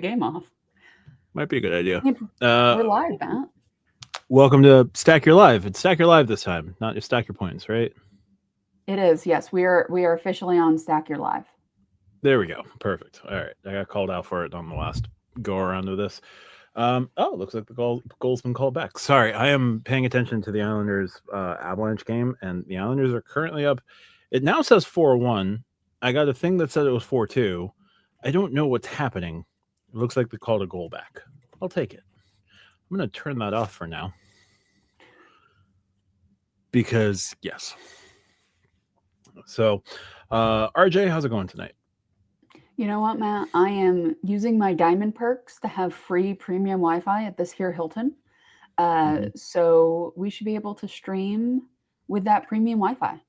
game off. Might be a good idea. We're live, Matt. Welcome to Stack Your Live. It's Stack Your Live this time, not just Stack Your Points, right? It is, yes. We are officially on Stack Your Live. There we go. Perfect. All right. I got called out for it on the last go around of this. Looks like the goal's been called back. Sorry, I am paying attention to the Islanders Avalanche game, and the Islanders are currently up. It now says 4-1. I got a thing that said it was 4-2. I don't know what's happening. It looks like they called a goal back. I'll take it. I'm going to turn that off for now. Because, yes. So, RJ, how's it going tonight? You know what, Matt? I am using my diamond perks to have free premium Wi-Fi at this here Hilton. So we should be able to stream with that premium Wi-Fi.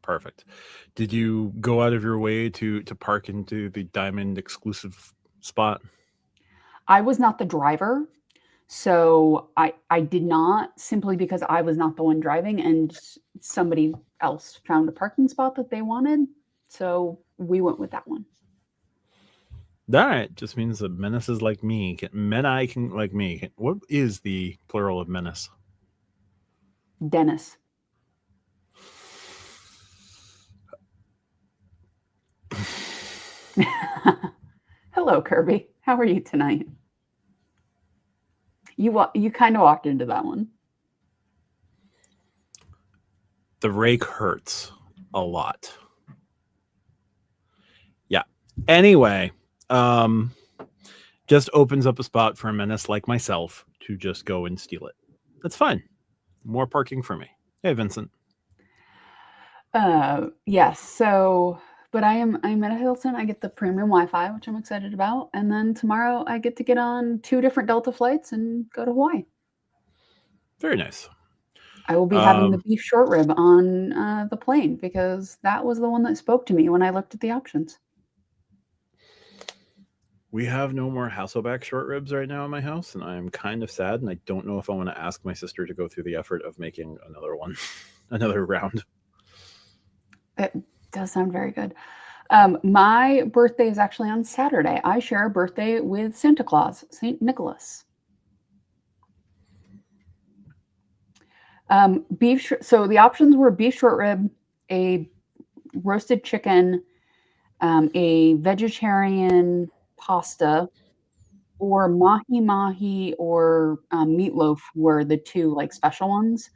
Perfect. Did you go out of your way to park into the diamond exclusive spot? I was not the driver. So I did not, simply because I was not the one driving and somebody else found a parking spot that they wanted. So we went with that one. That just means that menaces like me can like me. What is the plural of menace? Dennis. Hello, Kirby. How are you tonight? You kind of walked into that one. The rake hurts a lot. Yeah. Anyway, just opens up a spot for a menace like myself to just go and steal it. That's fine. More parking for me. Hey, Vincent. Yes. So, but I'm at a Hilton. I get the premium Wi-Fi, which I'm excited about, and then tomorrow I get to get on 2 different Delta flights and go to Hawaii. Very nice. I will be having the beef short rib on the plane because that was the one that spoke to me when I looked at the options. We have no more Hasselback short ribs right now in my house, and I am kind of sad, and I don't know if I want to ask my sister to go through the effort of making another one, another round. It does sound very good. My birthday is actually on Saturday. I share a birthday with Santa Claus, St. Nicholas. So the options were beef short rib, a roasted chicken, a vegetarian pasta, or mahi mahi or meatloaf were the 2 like special ones.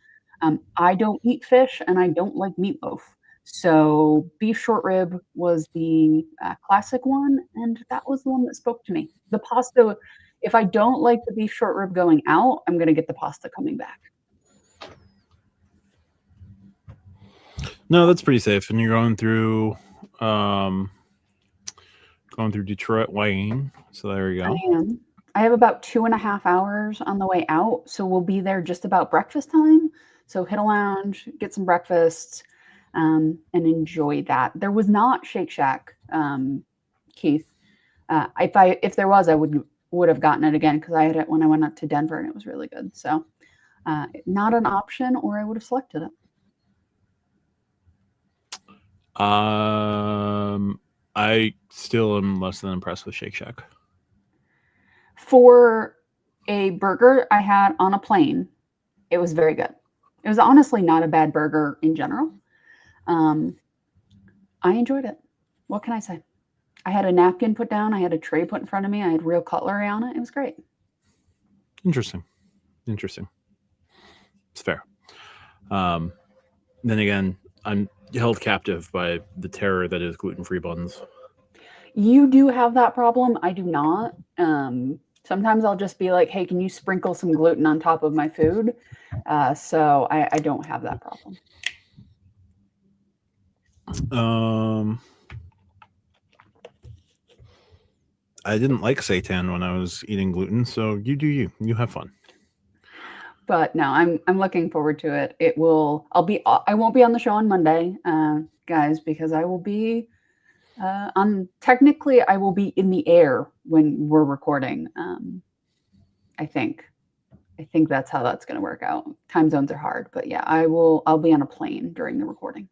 I don't eat fish and I don't like meatloaf. So beef short rib was the classic one, and that was the one that spoke to me. The pasta, if I don't like the beef short rib going out, I'm going to get the pasta coming back. No, that's pretty safe. And you're going through Detroit, Wayne. So there you go. I am. I have about 2.5 hours on the way out, so we'll be there just about breakfast time. So hit a lounge, get some breakfast, and enjoy that. There was not Shake Shack, Keith. If there was, I would have gotten it again because I had it when I went up to Denver and it was really good. So not an option, or I would have selected it. I still am less than impressed with Shake Shack. For a burger I had on a plane, it was very good. It was honestly not a bad burger in general. I enjoyed it. What can I say? I had a napkin put down. I had a tray put in front of me. I had real cutlery on it. It was great. Interesting. It's fair. Then again, I'm held captive by the terror that is gluten-free buns. You do have that problem. I do not. Sometimes I'll just be like, hey, can you sprinkle some gluten on top of my food? So I don't have that problem. I didn't like seitan when I was eating gluten, so you do you. You have fun. But no, I'm looking forward to it. I won't be on the show on Monday, guys, because I will be technically I will be in the air when we're recording. I think that's how that's going to work out. Time zones are hard, but yeah, I'll be on a plane during the recording.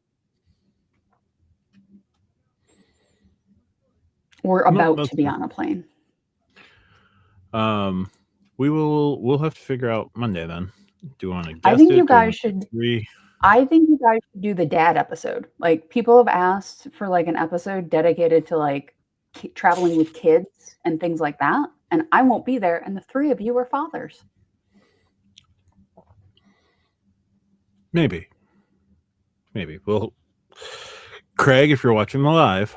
Or about to be on a plane. We'll have to figure out Monday then. Do you want to guest I think it? you Do guys should. I think you guys should do the dad episode. Like people have asked for like an episode dedicated to like traveling with kids and things like that, and I won't be there. And the three of you are fathers. Maybe. Well, Craig, if you're watching the live,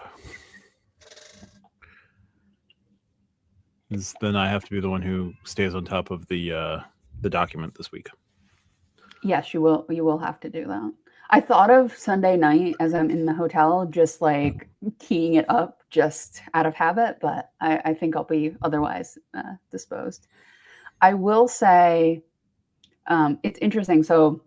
then I have to be the one who stays on top of the document this week. Yes, you will. You will have to do that. I thought of Sunday night as I'm in the hotel, just like keying it up just out of habit, but I think I'll be otherwise disposed. I will say it's interesting. So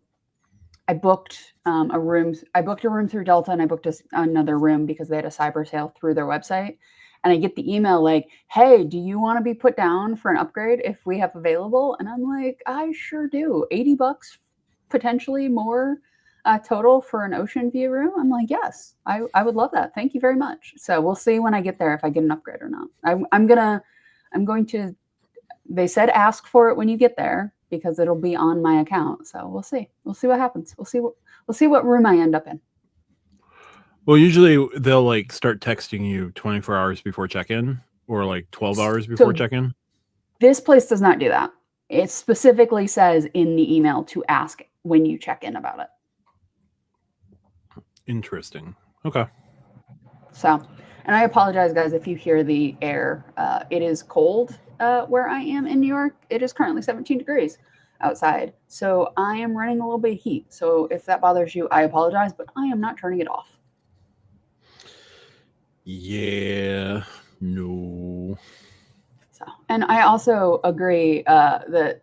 I booked a room. I booked a room through Delta, and I booked another room because they had a cyber sale through their website. And I get the email like, "Hey, do you want to be put down for an upgrade if we have available?" And I'm like, "I sure do. $80, potentially more total for an ocean view room." I'm like, "Yes, I would love that. Thank you very much." So we'll see when I get there if I get an upgrade or not. I'm going to. They said ask for it when you get there because it'll be on my account. So we'll see. We'll see what happens. We'll see what room I end up in. Well, usually they'll like start texting you 24 hours before check-in or like 12 hours before check-in. This place does not do that. It specifically says in the email to ask when you check in about it. Interesting. Okay. So, and I apologize, guys, if you hear the air. It is cold where I am in New York. It is currently 17 degrees outside. So I am running a little bit of heat. So if that bothers you, I apologize, but I am not turning it off. Yeah, no. So, and I also agree that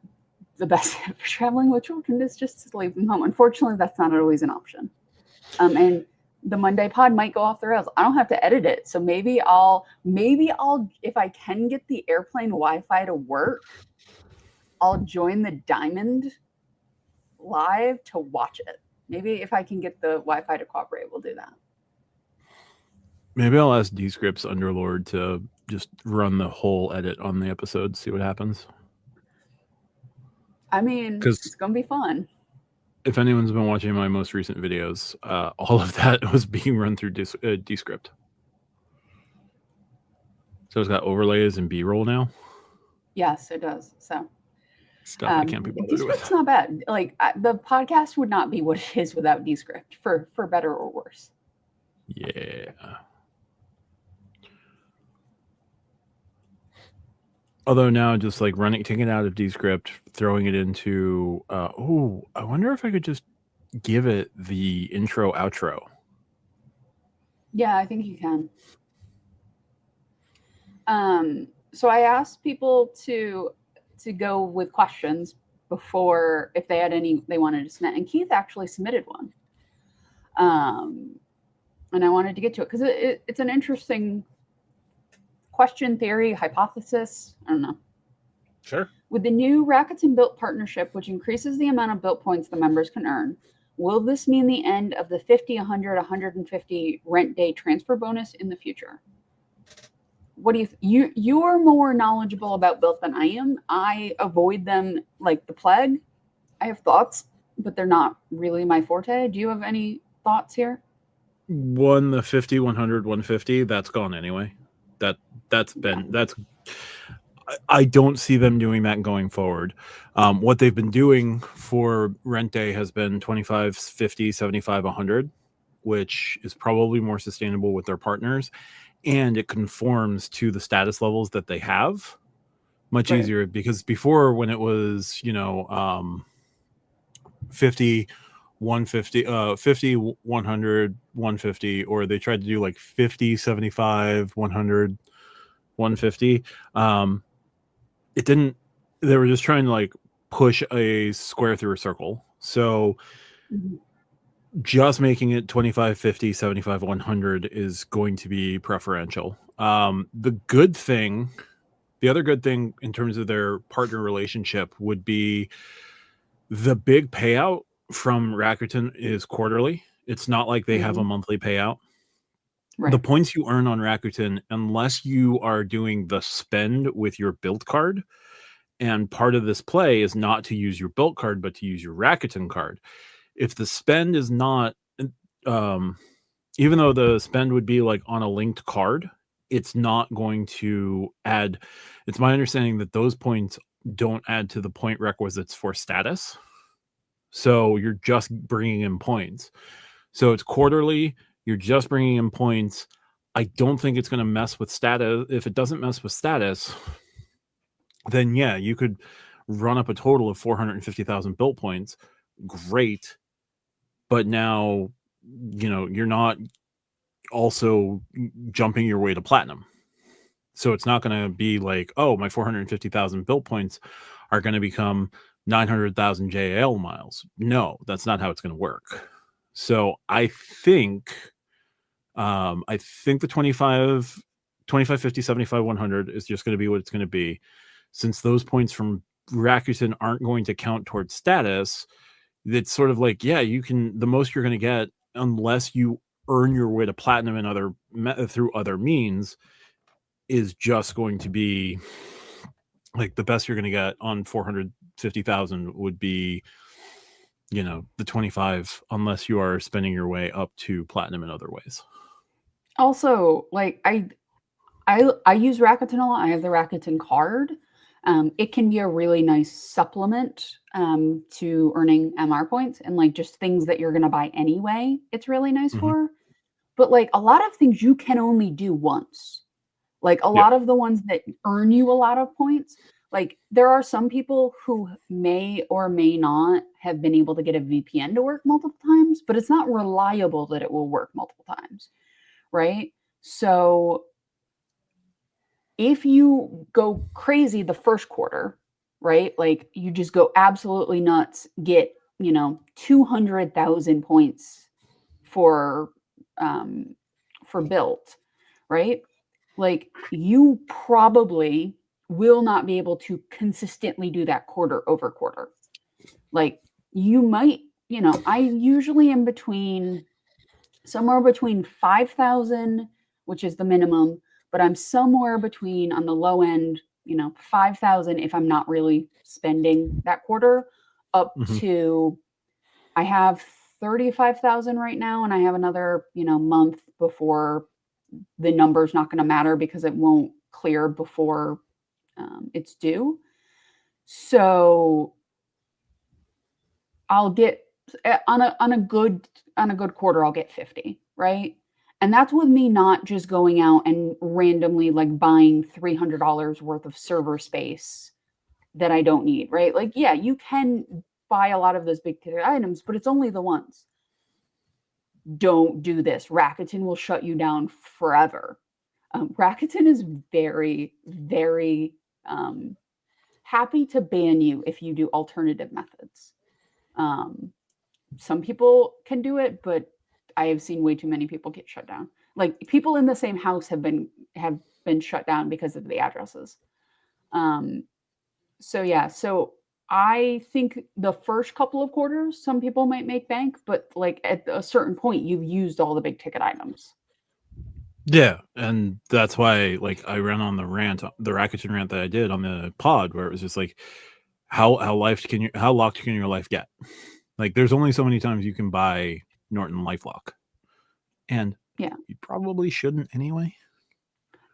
the best for traveling with children is just to leave them home. Unfortunately, that's not always an option. And the Monday pod might go off the rails. I don't have to edit it. So maybe I'll, if I can get the airplane Wi-Fi to work, I'll join the Diamond live to watch it. Maybe if I can get the Wi-Fi to cooperate, we'll do that. Maybe I'll ask Descripts Underlord to just run the whole edit on the episode, see what happens. I mean, it's going to be fun. If anyone's been watching my most recent videos, all of that was being run through Descript. So it's got overlays and B-roll now? Yes, it does. So stuff I can't be bothered with. Descript's not bad. Like the podcast would not be what it is without Descript, for better or worse. Yeah. Although now just like taking it out of Descript, throwing it into, I wonder if I could just give it the intro outro. Yeah, I think you can. So I asked people to go with questions before if they had any they wanted to submit, and Keith actually submitted one. And I wanted to get to it because it's an interesting question, theory, hypothesis. I don't know. Sure. With the new Rakuten Built partnership, which increases the amount of Built points the members can earn, will this mean the end of the 50, 100, 150 rent day transfer bonus in the future? What do you are more knowledgeable about Built than I am. I avoid them like the plague. I have thoughts, but they're not really my forte. Do you have any thoughts here? The 50, 100, 150, that's gone anyway. I don't see them doing that going forward. What they've been doing for rent day has been 25, 50, 75, 100, which is probably more sustainable with their partners. And it conforms to the status levels that they have much easier, because before when it was, 50, 150, 50, 100, 150, or they tried to do like 50, 75, 100, 150. It didn't, they were just trying to like push a square through a circle. So just making it 25, 50, 75, 100 is going to be preferential. The other good thing in terms of their partner relationship would be the big payout from Rakuten is quarterly. It's not like they have a monthly payout. the points you earn on Rakuten, unless you are doing the spend with your built card, and part of this play is not to use your built card, but to use your Rakuten card. If the spend is not, even though the spend would be like on a linked card, it's not going to add. It's my understanding that those points don't add to the point requisites for status. So you're just bringing in points. So it's quarterly. You're just bringing in points. I don't think it's going to mess with status. If it doesn't mess with status, then yeah, you could run up a total of 450,000 built points. Great. But now, you're not also jumping your way to platinum. So it's not going to be like, oh, my 450,000 built points are going to become 900,000 JAL miles. No, that's not how it's going to work. So I think the 25, 50, 75, 100 is just going to be what it's going to be. Since those points from Rakuten aren't going to count towards status, it's sort of like, the most you're going to get, unless you earn your way to platinum and through other means, is just going to be like the best you're going to get on 450,000 would be, the 25, unless you are spending your way up to platinum in other ways. Also, like I use Rakuten a lot. I have the Rakuten card. It can be a really nice supplement to earning MR points and like just things that you're going to buy anyway. It's really nice for. But like a lot of things you can only do once. Like a lot of the ones that earn you a lot of points, like there are some people who may or may not have been able to get a VPN to work multiple times, but it's not reliable that it will work multiple times, right? So if you go crazy the first quarter, right? Like you just go absolutely nuts, get, 200,000 points for built, right? Like you probably will not be able to consistently do that quarter over quarter. Like you might, I usually am somewhere between 5,000, which is the minimum, but I'm somewhere between on the low end, 5,000 if I'm not really spending that quarter, up to I have 35,000 right now, and I have another, month before the number's not going to matter because it won't clear before it's due. So I'll get on a good quarter, I'll get 50, right? And that's with me not just going out and randomly like buying $300 worth of server space that I don't need, right? Like, yeah, you can buy a lot of those big ticket items, but it's only the ones. Don't do this. Rakuten will shut you down forever. Rakuten is very, very happy to ban you if you do alternative methods. Some people can do it, but I have seen way too many people get shut down. Like people in the same house have been shut down because of the addresses. So I think the first couple of quarters, some people might make bank, but like at a certain point, you've used all the big ticket items. Yeah, and that's why like I ran on the Rakuten rant that I did on the pod, where it was just like, how locked can your life get? Like, there's only so many times you can buy Norton LifeLock, and you probably shouldn't anyway.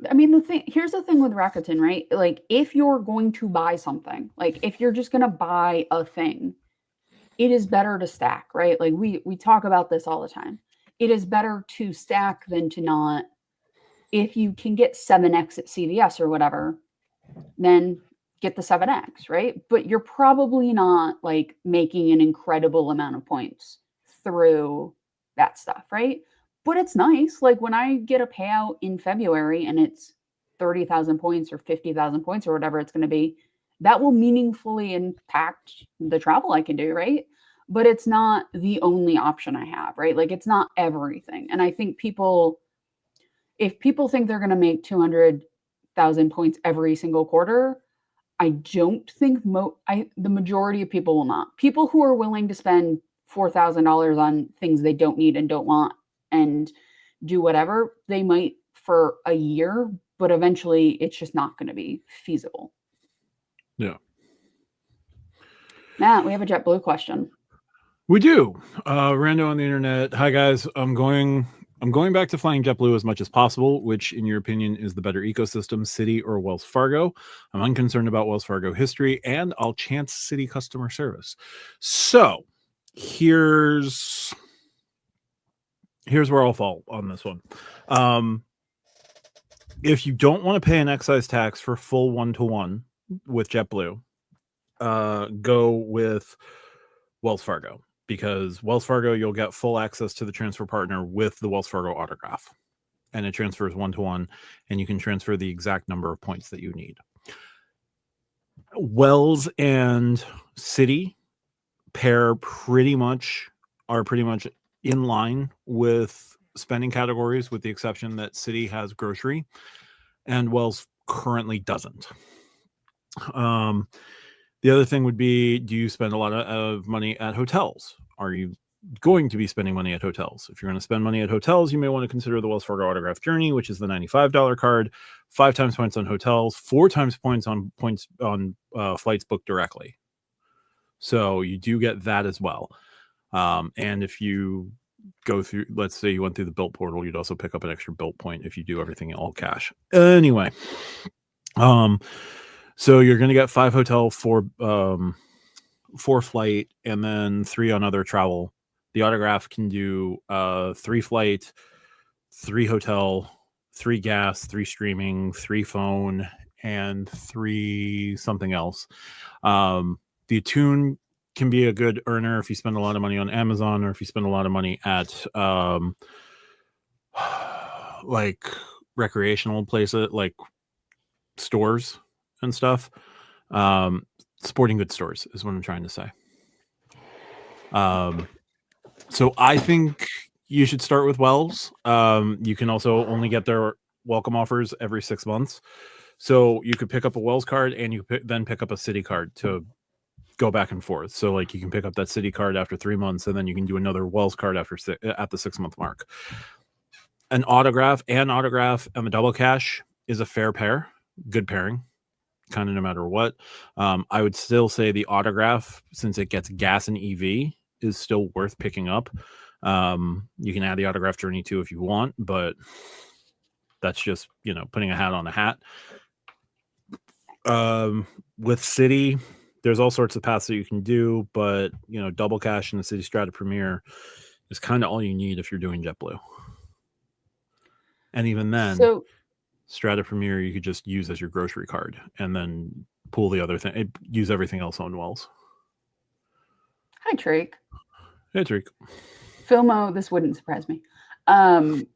I mean, here's the thing with Rakuten, right? Like, if you're going to buy something, like if you're just going to buy a thing, it is better to stack, right? Like we talk about this all the time. It is better to stack than to not. If you can get 7x at CVS or whatever, then get the 7x, right? But you're probably not like making an incredible amount of points through that stuff, right? But it's nice. Like when I get a payout in February and it's 30,000 points or 50,000 points or whatever it's going to be, that will meaningfully impact the travel I can do, right? But it's not the only option I have, right? Like it's not everything. And I think if people think they're going to make 200,000 points every single quarter, I don't think the majority of people will not. People who are willing to spend $4,000 on things they don't need and don't want and do whatever, they might for a year, but eventually it's just not going to be feasible. Yeah. Matt, we have a JetBlue question. We do. Rando on the internet. Hi guys. I'm going back to flying JetBlue as much as possible. Which, in your opinion, is the better ecosystem, Citi or Wells Fargo? I'm unconcerned about Wells Fargo history, and I'll chance Citi customer service. So, here's where I'll fall on this one. If you don't want to pay an excise tax for full 1-to-1 with JetBlue, go with Wells Fargo, because Wells Fargo, you'll get full access to the transfer partner with the Wells Fargo autograph, and it transfers 1-to-1, and you can transfer the exact number of points that you need. Wells and Citi are pretty much in line with spending categories, with the exception that Citi has grocery and Wells currently doesn't. The other thing would be, do you spend a lot of money at hotels? Are you going to be spending money at hotels? If you're going to spend money at hotels, you may want to consider the Wells Fargo Autograph Journey, which is the $95 card, 5 times points on hotels, 4 times points on flights booked directly. So you do get that as well. And if you go through, let's say you went through the Bilt portal, you'd also pick up an extra Bilt point if you do everything in all cash. Anyway, so you're going to get 5 hotel, 4 flight, and then 3 on other travel. The autograph can do 3 flight, 3 hotel, 3 gas, 3 streaming, 3 phone, and 3 something else. The Attune can be a good earner if you spend a lot of money on Amazon, or if you spend a lot of money at like recreational places, like stores and stuff. Sporting goods stores is what I'm trying to say. So I think you should start with Wells. You can also only get their welcome offers every 6 months. So you could pick up a Wells card, and you then pick up a Citi card to go back and forth. So like you can pick up that Citi card after 3 months, and then you can do another Wells card at the 6-month mark. An autograph and the double cash is a fair pair, good pairing, kind of no matter what. I would still say the autograph, since it gets gas and EV, is still worth picking up. You can add the autograph journey too if you want, but that's just, putting a hat on a hat. With Citi, there's all sorts of paths that you can do, but double cash in the Citi Strata Premier is kind of all you need if you're doing JetBlue. And even then, Strata Premier you could just use as your grocery card, and then pull the other thing, use everything else on Wells. Hi, Trake. Hey, Trake. Filmo, this wouldn't surprise me.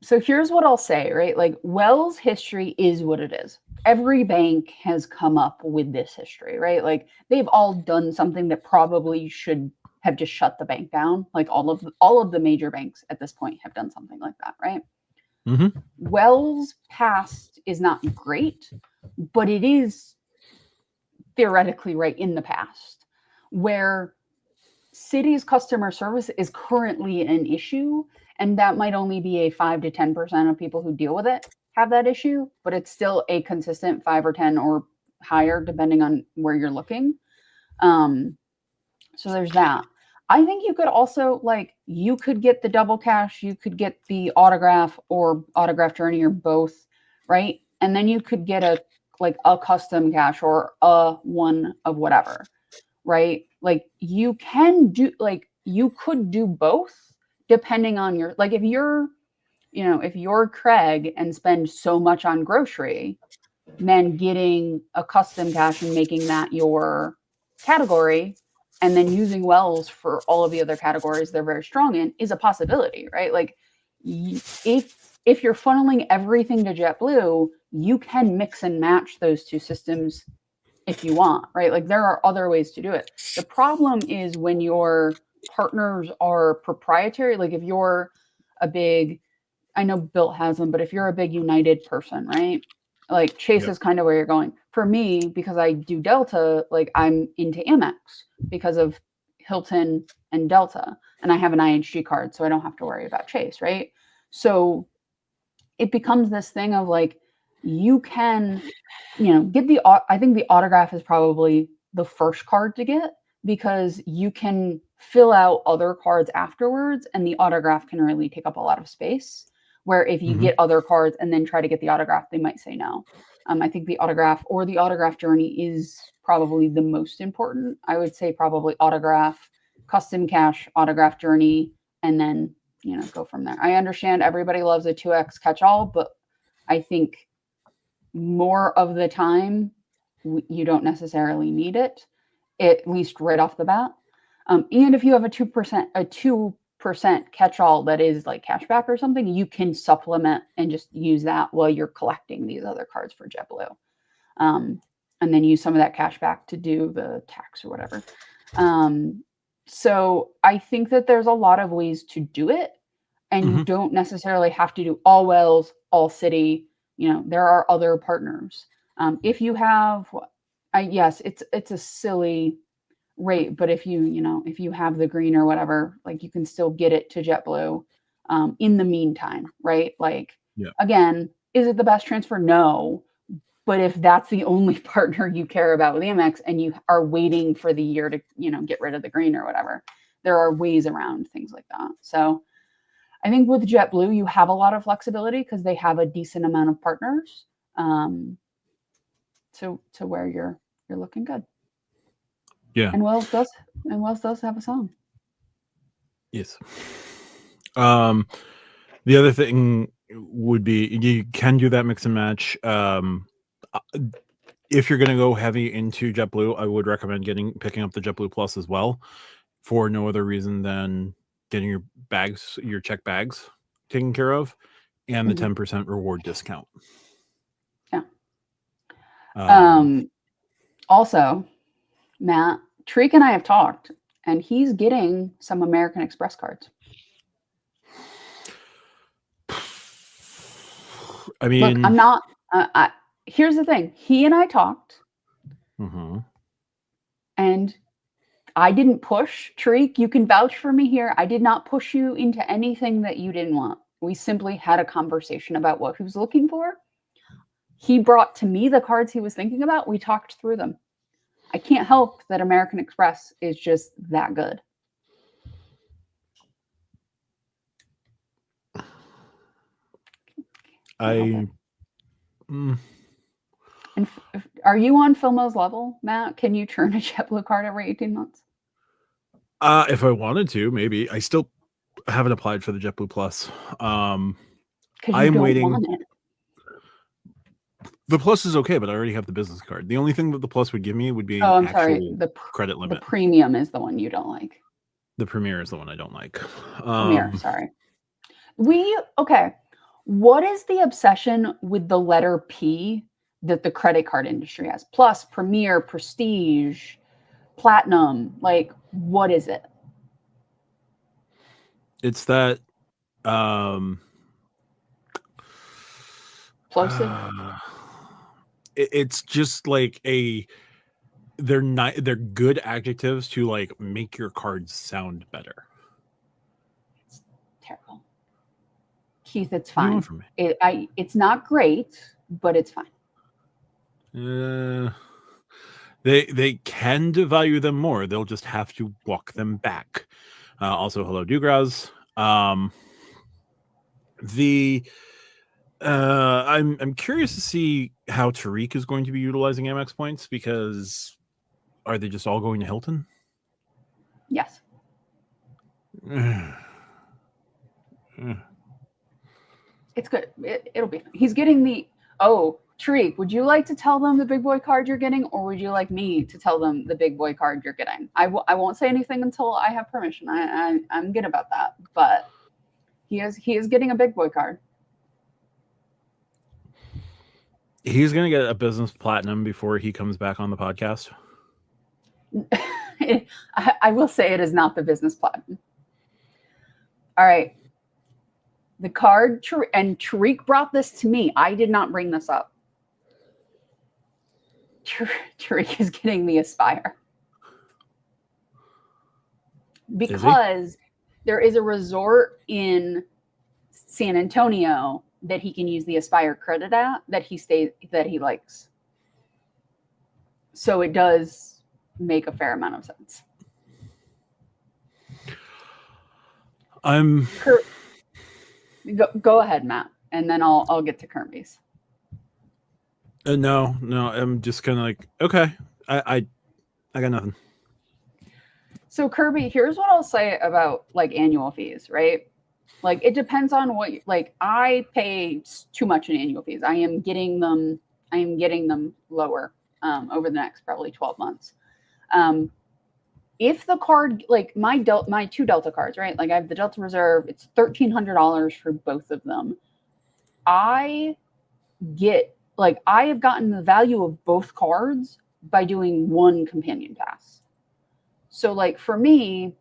So here's what I'll say, right? Like, Wells history is what it is. Every bank has come up with this history, right? Like, they've all done something that probably should have just shut the bank down. Like, all of the major banks at this point have done something like that, right? Mm-hmm. Wells' past is not great, but it is theoretically right in the past, where Citi's customer service is currently an issue, and that might only be a 5 to 10% of people who deal with it have that issue, but it's still a consistent 5 or 10 or higher, depending on where you're looking. So there's that. I think you could also, you could get the double cash, you could get the autograph or autograph journey, or both, right? And then you could get a custom cash or a one of whatever, right? Like, you can do, you could do both depending on your, if you're Craig and spend so much on grocery, then getting a custom cash and making that your category, and then using Wells for all of the other categories they're very strong in, is a possibility, right? Like, if you're funneling everything to JetBlue, you can mix and match those two systems if you want, right? Like, there are other ways to do it. The problem is when your partners are proprietary. Like, if you're a big, I know Bilt has them, but if you're a big United person, right? Like, Chase is kind of where you're going. For me, because I do Delta, I'm into Amex because of Hilton and Delta, and I have an IHG card, so I don't have to worry about Chase, right? So it becomes this thing of like, you can, get I think the autograph is probably the first card to get, because you can fill out other cards afterwards and the autograph can really take up a lot of space. Where if you get other cards and then try to get the autograph, they might say no. I think the autograph or the autograph journey is probably the most important. I would say probably autograph, custom cash, autograph journey, and then, go from there. I understand everybody loves a 2x catch-all, but I think more of the time you don't necessarily need it, at least right off the bat. And if you have a 2% catch-all that is like cashback or something, you can supplement and just use that while you're collecting these other cards for JetBlue. And then use some of that cashback to do the tax or whatever. So I think that there's a lot of ways to do it, and you don't necessarily have to do all Wells, all Citi. There are other partners. If you have, yes, it's a silly rate, but if you have the green or whatever, like you can still get it to JetBlue in the meantime, right? Like, again, is it the best transfer? No. But if that's the only partner you care about with Amex and you are waiting for the year to, get rid of the green or whatever, there are ways around things like that. So I think with JetBlue, you have a lot of flexibility because they have a decent amount of partners to where you're looking good. Yeah. And Wells does have a song. Yes. The other thing would be you can do that mix and match. If you're going to go heavy into JetBlue, I would recommend picking up the JetBlue Plus as well, for no other reason than getting your check bags taken care of, and the 10% reward discount. Yeah. Also, Matt, Tariq and I have talked, and he's getting some American Express cards. I mean, look, I'm not. Here's the thing. He and I talked, and I didn't push. Tariq, you can vouch for me here. I did not push you into anything that you didn't want. We simply had a conversation about what he was looking for. He brought to me the cards he was thinking about. We talked through them. I can't help that American Express is just that good. And are you on Filmo's level, Matt? Can you turn a JetBlue card every 18 months? If I wanted to, maybe. I still haven't applied for the JetBlue Plus. I'm waiting. Want it. The Plus is okay, but I already have the business card. The only thing that the Plus would give me would be the credit limit. The premium is the one you don't like. The Premier is the one I don't like. Premier, sorry. What is the obsession with the letter P that the credit card industry has? Plus, Premier, Prestige, Platinum. Like, what is it? It's that plosive. It's just like they're good adjectives to like make your cards sound better. It's terrible. Keith, it's fine. It's not great, but it's fine. They can devalue them more. They'll just have to walk them back. Also, hello, Dugras. I'm curious to see how Tariq is going to be utilizing Amex points, because are they just all going to Hilton? Yes. It's good. It'll be. He's getting the. Oh, Tariq, would you like to tell them the big boy card you're getting, or would you like me to tell them the big boy card you're getting? I won't say anything until I have permission. I'm good about that, but he is getting a big boy card. He's going to get a business platinum before he comes back on the podcast. I will say it is not the business platinum. All right. The card, and Tariq brought this to me. I did not bring this up. Tariq is getting the Aspire. Because there is a resort in San Antonio that he can use the Aspire credit at that he likes. So it does make a fair amount of sense. Go ahead, Matt, and then I'll get to Kirby's. No, I'm just kind of like, okay, I got nothing. So Kirby, here's what I'll say about like annual fees, right? Like it depends on what like I pay too much in annual fees. I am getting them lower over the next probably 12 months. If the card, like my two Delta cards, right? Like I have the Delta Reserve, it's $1,300 for both of them. I have gotten the value of both cards by doing one companion pass. So like for me,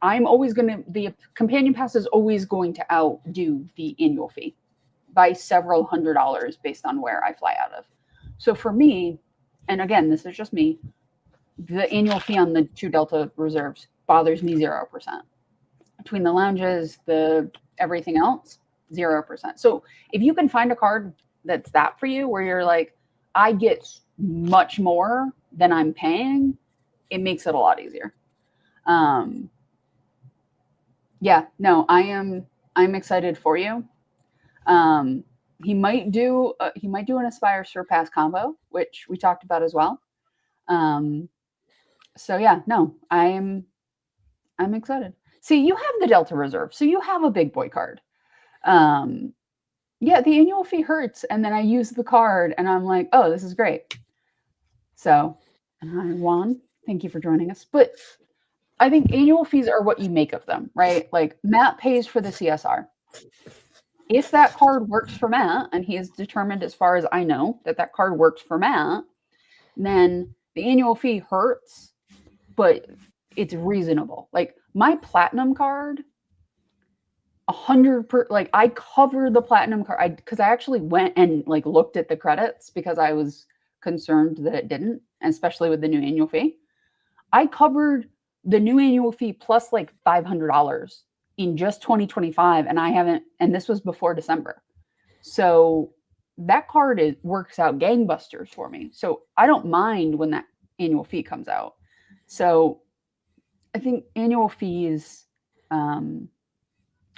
the companion pass is always going to outdo the annual fee by several $100s based on where I fly out of. So for me, and again, this is just me, the annual fee on the two Delta Reserves bothers me 0%. Between the lounges, the everything else, 0%. So if you can find a card that's that for you, where you're like, I get much more than I'm paying, it makes it a lot easier. Yeah, no, I'm excited for you. He might do an Aspire Surpass combo, which we talked about as well. So yeah, no, I'm excited. See, you have the Delta Reserve, so you have a big boy card. Yeah, the annual fee hurts, and then I use the card, and I'm like, oh, this is great. So, Juan, thank you for joining us. But I think annual fees are what you make of them, right? Like Matt pays for the CSR. If that card works for Matt, and he has determined, as far as I know, that card works for Matt, then the annual fee hurts, but it's reasonable. Like my platinum card, 100%, like I cover the platinum card because I actually went and like looked at the credits because I was concerned that it didn't, especially with the new annual fee. I covered the new annual fee plus like $500 in just 2025, and this was before December. So that card works out gangbusters for me. So I don't mind when that annual fee comes out. So I think annual fees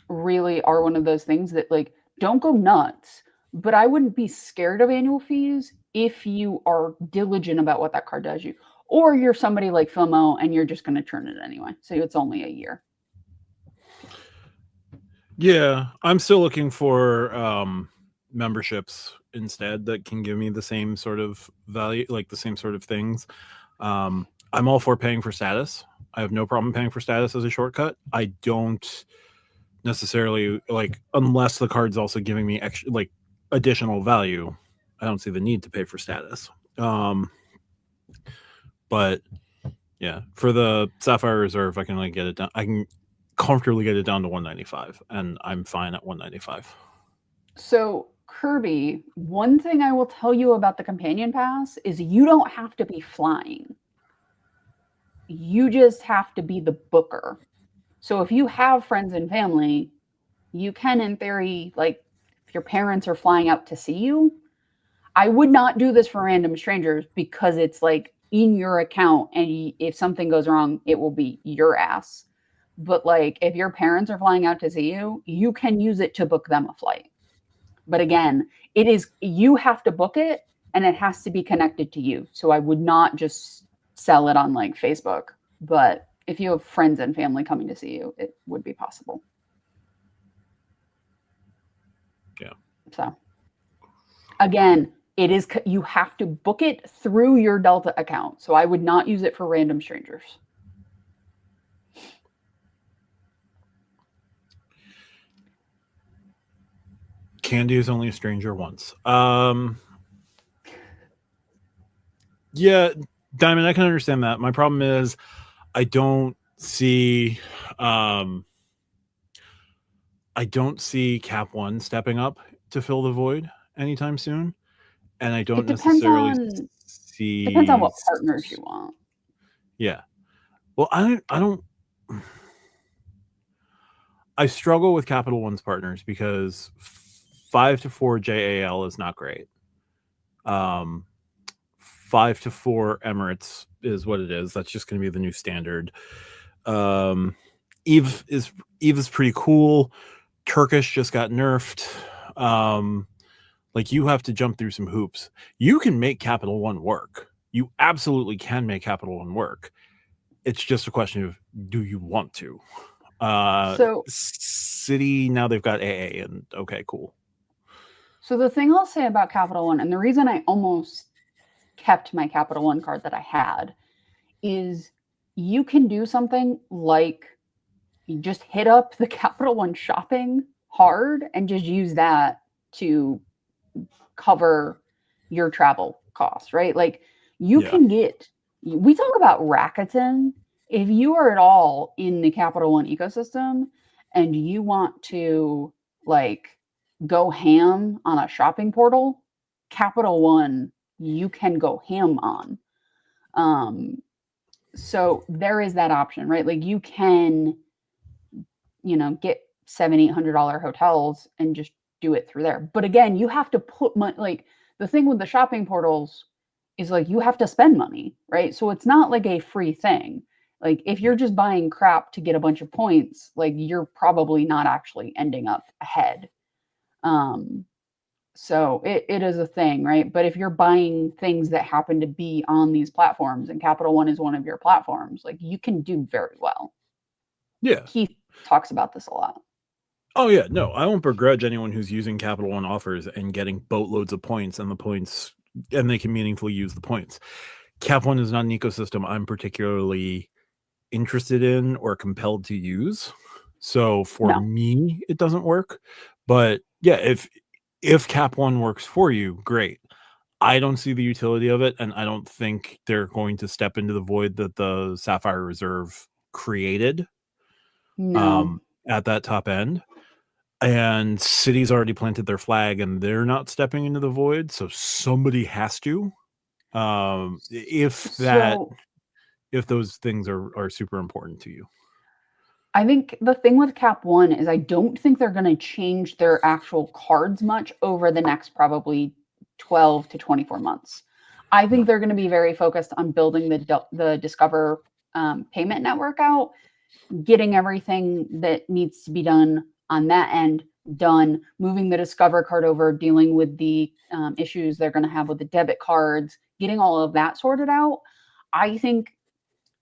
really are one of those things that like don't go nuts, but I wouldn't be scared of annual fees if you are diligent about what that card does you, or you're somebody like Filmo and you're just going to turn it anyway. So it's only a year. Yeah, I'm still looking for memberships instead that can give me the same sort of value, like the same sort of things. I'm all for paying for status. I have no problem paying for status as a shortcut. I don't necessarily like, unless the card's also giving me extra, like additional value, I don't see the need to pay for status. But yeah, for the Sapphire Reserve, I can like get it down. I can comfortably get it down to 195, and I'm fine at 195. So Kirby, one thing I will tell you about the companion pass is you don't have to be flying. You just have to be the booker. So if you have friends and family, you can, in theory, like if your parents are flying out to see you, I would not do this for random strangers because it's like in your account, and if something goes wrong, it will be your ass. But like if your parents are flying out to see you, you can use it to book them a flight. But again, you have to book it, and it has to be connected to you. So I would not just sell it on like Facebook, but if you have friends and family coming to see you, it would be possible. Yeah. So again, you have to book it through your Delta account. So I would not use it for random strangers. Candy is only a stranger once. Yeah, Diamond, I can understand that. My problem is I don't see Cap One stepping up to fill the void anytime soon, and I don't necessarily see. Depends on what partners you want. Yeah, well, I struggle with Capital One's partners because 5 to 4 JAL is not great. 5 to 4 Emirates is what it is. That's just going to be the new standard. Eve is pretty cool. Turkish just got nerfed. Like, you have to jump through some hoops. You can make Capital One work. You absolutely can make Capital One work. It's just a question of, do you want to? So City, now they've got AA, and okay, cool. So the thing I'll say about Capital One, and the reason I almost kept my Capital One card that I had, is you can do something like you just hit up the Capital One shopping hard and just use that to cover your travel costs, right? Like, you can get, we talk about Rakuten. If you are at all in the Capital One ecosystem and you want to like go ham on a shopping portal, Capital One, you can go ham on. So there is that option, right? Like, you can, get $700-800 hotels and just do it through there. But again, you have to put money. Like, the thing with the shopping portals is, like, you have to spend money, right? So it's not like a free thing. Like, if you're just buying crap to get a bunch of points, like, you're probably not actually ending up ahead. So it is a thing, right? But if you're buying things that happen to be on these platforms, and Capital One is one of your platforms, like, you can do very well. Yeah. Keith talks about this a lot. Oh yeah, no, I won't begrudge anyone who's using Capital One offers and getting boatloads of points, and they can meaningfully use the points. Cap One is not an ecosystem I'm particularly interested in or compelled to use. So for me, it doesn't work. But yeah, if Cap One works for you, great. I don't see the utility of it, and I don't think they're going to step into the void that the Sapphire Reserve created. At that top end. And City's already planted their flag, and they're not stepping into the void, so somebody has to. If those things are super important to you. I think the thing with Cap One is I don't think they're going to change their actual cards much over the next probably 12 to 24 months. I think they're going to be very focused on building the Discover payment network out, getting everything that needs to be done on that end done, moving the Discover card over, dealing with the issues they're going to have with the debit cards, getting all of that sorted out. I think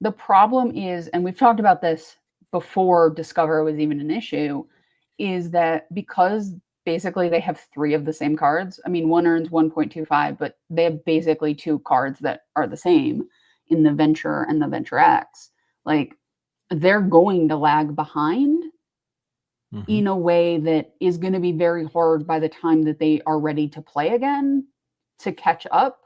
the problem is, and we've talked about this before Discover was even an issue, is that because basically they have 3 of the same cards. I mean, one earns 1.25, but they have basically 2 cards that are the same in the Venture and the Venture X. Like, they're going to lag behind in a way that is going to be very hard by the time that they are ready to play again to catch up,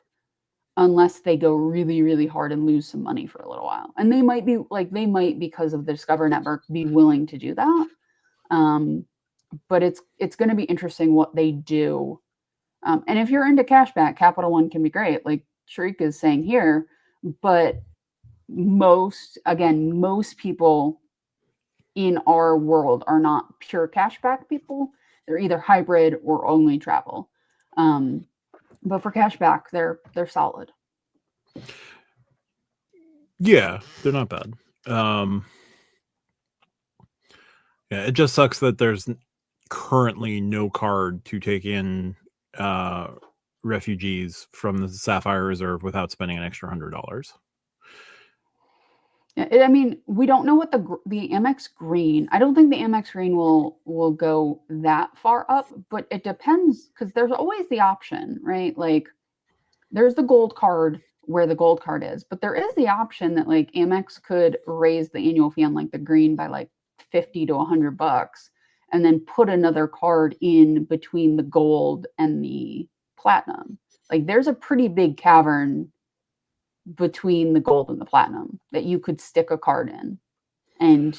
unless they go really, really hard and lose some money for a little while. And they might, because of the Discover network, be willing to do that. But it's going to be interesting what they do. And if you're into cashback, Capital One can be great, like Sharik is saying here. But most people in our world are not pure cashback people. They're either hybrid or only travel. But for cashback, they're solid. Yeah, they're not bad. Yeah, it just sucks that there's currently no card to take in refugees from the Sapphire Reserve without spending an extra $100. I mean, we don't know what the Amex Green. I don't think the Amex Green will go that far up, but it depends, because there's always the option, right? Like, there's the gold card where the gold card is, but there is the option that, like, Amex could raise the annual fee on, like, the green by like $50 to $100, and then put another card in between the gold and the platinum. Like, there's a pretty big cavern between the gold and the platinum that you could stick a card in. And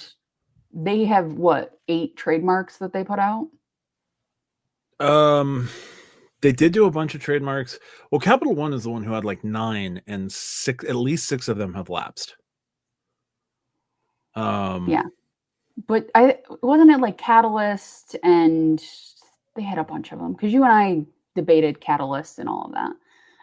they have 8 trademarks that they put out? They did do a bunch of trademarks. Well, Capital One is the one who had like 9, and at least 6 of them have lapsed. Yeah. But wasn't it like Catalyst and they had a bunch of them because you and I debated Catalyst and all of that.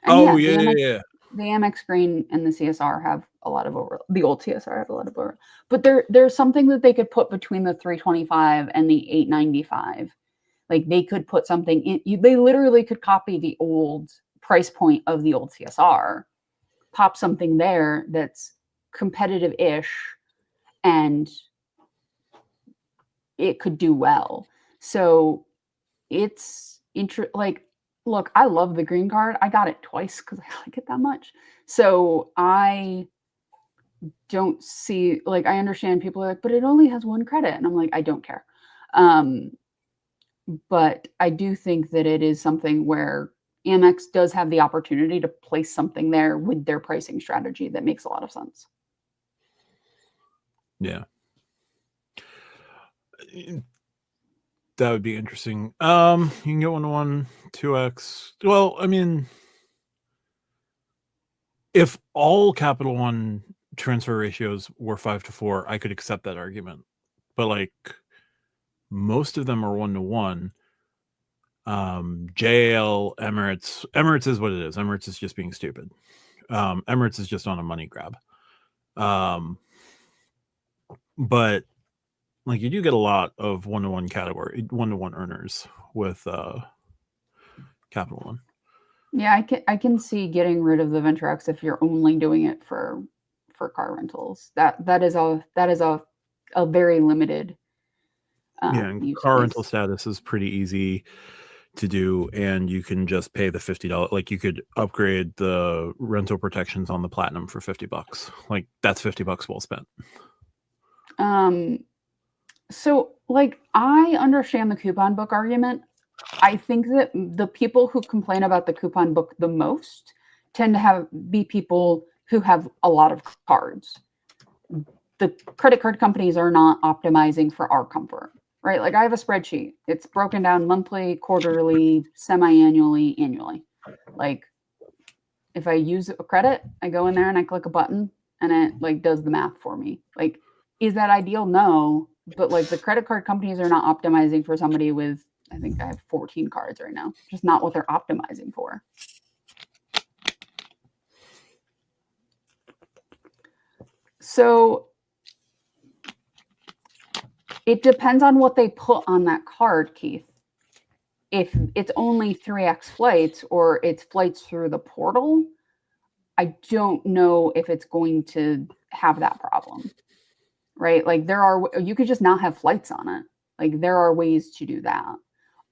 And Oh yeah, yeah. the Amex Green and the CSR have a lot of the old CSR have a lot of over, but there's something that they could put between the 325 and the 895. Like they could put something in, they literally could copy the old price point of the old CSR, pop something there that's competitive-ish, and it could do well. So it's like, look, I love the green card. I got it twice because I like it that much. So I don't see, like, I understand people are like, but it only has one credit. And I'm like, I don't care. But I do think that it is something where Amex does have the opportunity to place something there with their pricing strategy that makes a lot of sense. Yeah. That would be interesting. You can get 1-to-1, 2x. Well, I mean, if all Capital One transfer ratios were 5-4, I could accept that argument. But like most of them are 1-to-1. JAL, Emirates is what it is. Emirates is just being stupid. Emirates is just on a money grab. But like you do get a lot of 1-to-1 category, 1-to-1 earners with Capital One. Yeah, I can see getting rid of the VentureX if you're only doing it for car rentals. That is a very limited Yeah, and use car case. rental status is pretty easy to do, and you can just pay the $50. Like you could upgrade the rental protections on the Platinum for $50. Like that's $50 well spent. So like I understand the coupon book argument. I think that the people who complain about the coupon book the most tend to be people who have a lot of cards. The credit card companies are not optimizing for our comfort, right? Like I have a spreadsheet. It's broken down monthly, quarterly, semi-annually, annually. Like if I use a credit, I go in there and I click a button and it like does the math for me. Like, is that ideal? No. But like the credit card companies are not optimizing for somebody with, I think I have 14 cards right now. Just not what they're optimizing for. So it depends on what they put on that card, Keith. If it's only 3x flights or it's flights through the portal, I don't know if it's going to have that problem, right? Like you could just not have flights on it. Like there are ways to do that.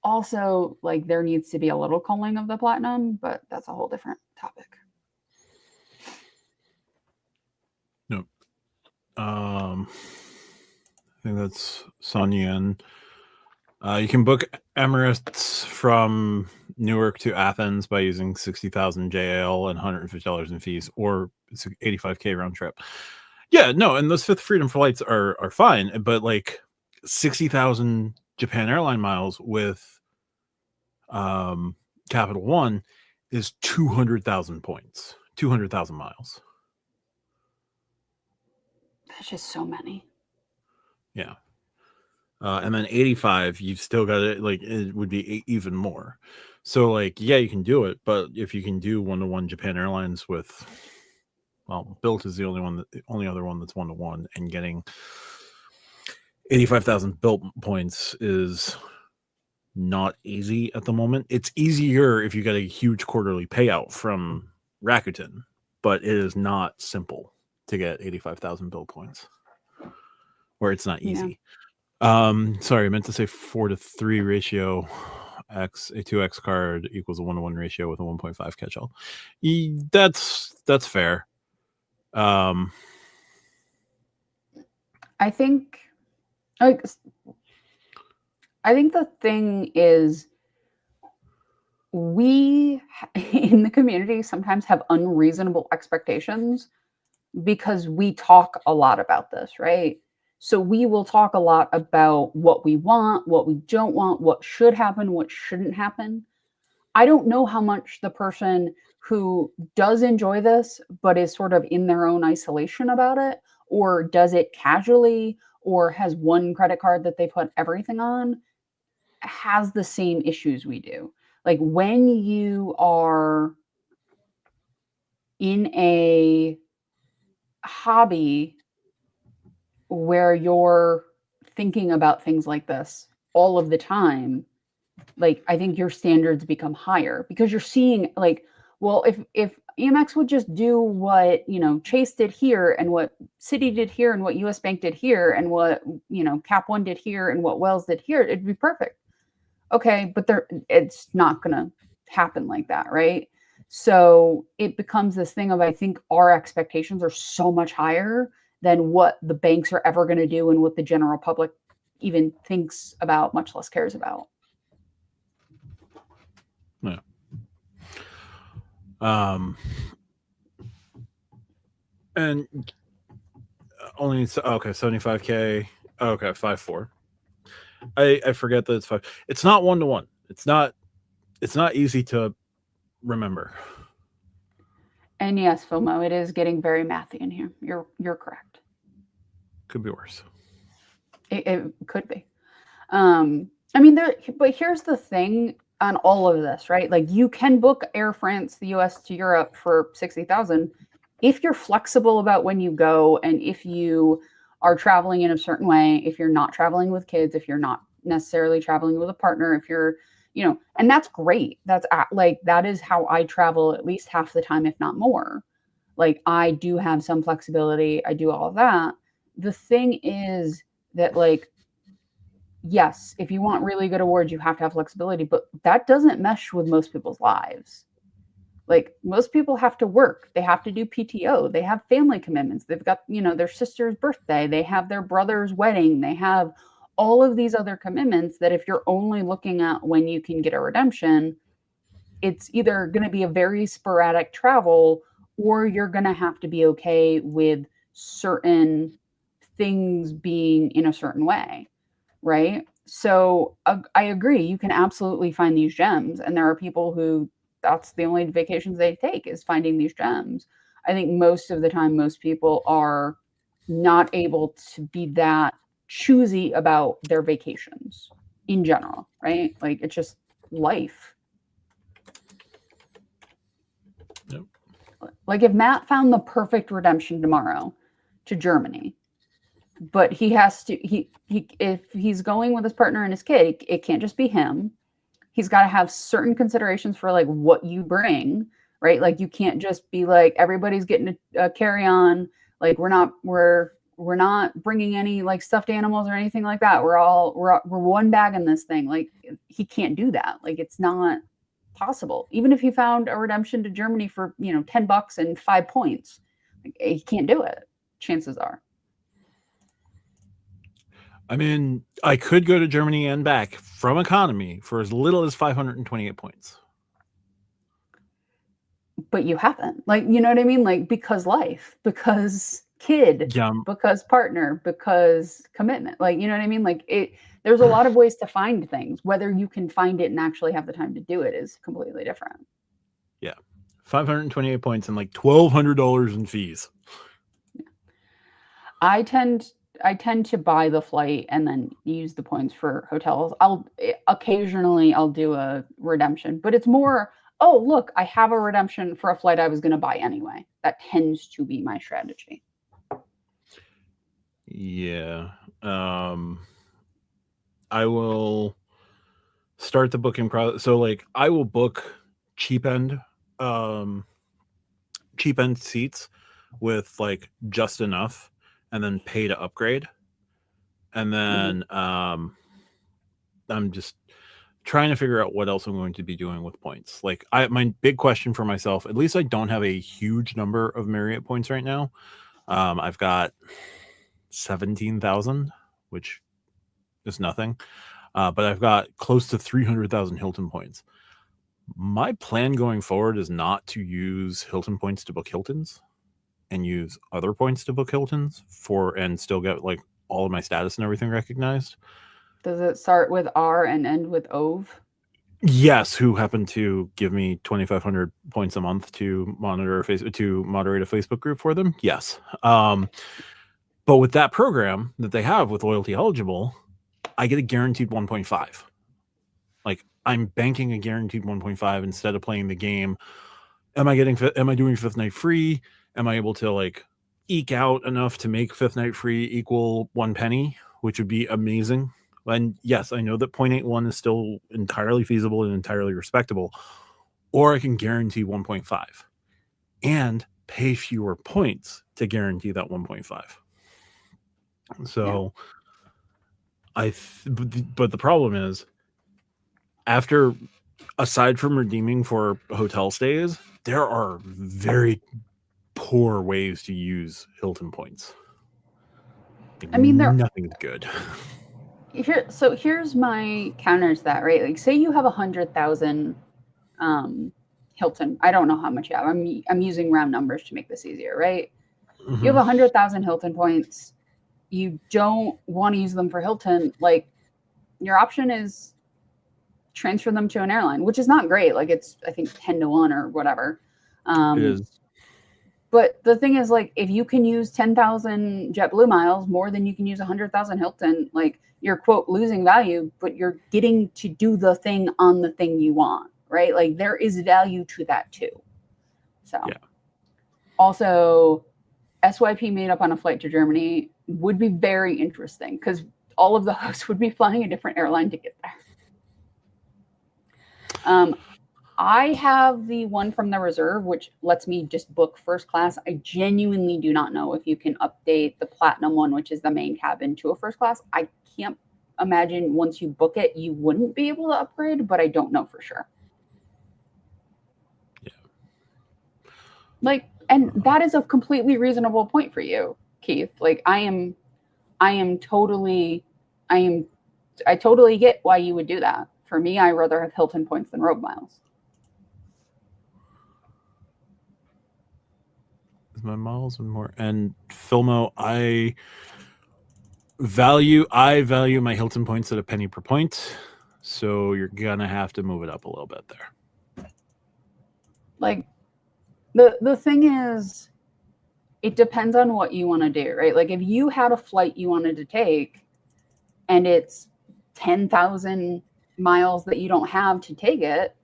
Also, like there needs to be a little culling of the Platinum, but that's a whole different topic. Nope. I think that's Sonia. You can book Emirates from Newark to Athens by using 60,000 JL and $150 in fees, or it's an 85K round trip. Yeah, no, and those Fifth Freedom flights are fine, but like 60,000 Japan airline miles with Capital One is 200,000 points, 200,000 miles. That's just so many. Yeah. And then 85, you've still got it. Like it would be even more. So like, yeah, you can do it, but if you can do 1-to-1 Japan Airlines with, well, Bilt is the only other one that's 1-to-1, and getting 85,000 Bilt points is not easy at the moment. It's easier if you get a huge quarterly payout from Rakuten, but it is not simple to get 85,000 Bilt points, where it's not easy. Yeah. Sorry, I meant to say 4-to-3 ratio. A 2x card equals a 1-to-1 ratio with a 1.5 catch-all. That's fair. I think the thing is, we in the community sometimes have unreasonable expectations because we talk a lot about this, right? So we will talk a lot about what we want, what we don't want, what should happen, what shouldn't happen. I don't know how much the person who does enjoy this, but is sort of in their own isolation about it, or does it casually, or has one credit card that they put everything on, has the same issues we do. Like when you are in a hobby where you're thinking about things like this all of the time, like I think your standards become higher because you're seeing like, well, if EMX would just do what, you know, Chase did here and what Citi did here and what US Bank did here and what, you know, Cap One did here and what Wells did here, it'd be perfect. Okay, but it's not going to happen like that, right? So it becomes this thing of, I think our expectations are so much higher than what the banks are ever going to do and what the general public even thinks about, much less cares about. Yeah. And only okay, 75K. Okay, 5.4. I forget that it's 5. It's not 1-to-1. It's not easy to remember. And yes, FOMO, it is getting very mathy in here. You're correct. Could be worse. It could be. I mean, but here's the thing on all of this, right? Like you can book Air France, the US to Europe for 60,000 if you're flexible about when you go and if you are traveling in a certain way, if you're not traveling with kids, if you're not necessarily traveling with a partner, if you're, you know, and that's great. That's like, that is how I travel at least half the time, if not more. Like I do have some flexibility. I do all of that. The thing is that like, yes, if you want really good awards, you have to have flexibility, but that doesn't mesh with most people's lives. Like most people have to work. They have to do PTO. They have family commitments. They've got, you know, their sister's birthday. They have their brother's wedding. They have all of these other commitments that if you're only looking at when you can get a redemption, it's either going to be a very sporadic travel or you're going to have to be okay with certain things being in a certain way, right? So I agree. You can absolutely find these gems. And there are people who that's the only vacations they take is finding these gems. I think most of the time, most people are not able to be that choosy about their vacations in general, right? Like it's just life. Yep. Like if Matt found the perfect redemption tomorrow to Germany, but he has to, if he's going with his partner and his kid, it can't just be him. He's got to have certain considerations for like what you bring, right? Like you can't just be like everybody's getting a carry on. Like we're not bringing any like stuffed animals or anything like that. We're one bag in this thing. Like he can't do that. Like it's not possible. Even if he found a redemption to Germany for, you know, $10 and 5 points, like, he can't do it. Chances are. I mean, I could go to Germany and back from economy for as little as 528 points. But you haven't. Like, you know what I mean? Like, because life, because kid, because partner, because commitment. Like, you know what I mean? Like, there's a lot of ways to find things. Whether you can find it and actually have the time to do it is completely different. Yeah. 528 points and like $1,200 in fees. Yeah. I tend to buy the flight and then use the points for hotels. Occasionally I'll do a redemption, but it's more, oh, look, I have a redemption for a flight I was going to buy anyway. That tends to be my strategy. Yeah. I will start the booking process. So like I will book cheap end seats with like just enough and then pay to upgrade. And then I'm just trying to figure out what else I'm going to be doing with points. Like my big question for myself, at least I don't have a huge number of Marriott points right now. I've got 17,000, which is nothing. But I've got close to 300,000 Hilton points. My plan going forward is not to use Hilton points to book Hiltons and use other points to book Hiltons and still get like all of my status and everything recognized. Does it start with R and end with OV? Yes, who happened to give me 2,500 points a month to moderate a Facebook group for them. Yes. But with that program that they have with Loyalty Eligible, I get a guaranteed 1.5. Like, I'm banking a guaranteed 1.5 instead of playing the game. Am I doing Fifth Night free? Am I able to like eke out enough to make Fifth Night free equal 1 penny, which would be amazing? And yes, I know that 0.81 is still entirely feasible and entirely respectable. Or I can guarantee 1.5 and pay fewer points to guarantee that 1.5. So but the problem is, after, aside from redeeming for hotel stays, there are very poor ways to use Hilton points. Like, I mean, nothing's good. So here's my counter to that, right? Like, say you have 100,000 Hilton. I don't know how much you have. I'm using round numbers to make this easier, right? Mm-hmm. You have 100,000 Hilton points. You don't want to use them for Hilton. Like, your option is transfer them to an airline, which is not great. Like, it's, I think, 10-1 or whatever. It is. But the thing is, like, if you can use 10,000 JetBlue miles more than you can use 100,000 Hilton, like, you're, quote, losing value, but you're getting to do the thing on the thing you want, right? Like, there is value to that too. So, yeah. Also, SYP made up on a flight to Germany would be very interesting because all of the hosts would be flying a different airline to get there. I have the one from the reserve, which lets me just book first class. I genuinely do not know if you can update the platinum one, which is the main cabin, to a first class. I can't imagine once you book it, you wouldn't be able to upgrade, but I don't know for sure. Yeah. Like, and that is a completely reasonable point for you, Keith. Like, I totally get why you would do that. For me, I rather have Hilton points than Rogue miles. My miles and more. And Filmo, I value my Hilton points at a penny per point, so you're gonna have to move it up a little bit there. Like, the thing is, it depends on what you want to do, right? Like, if you had a flight you wanted to take and it's 10,000 miles that you don't have to take it,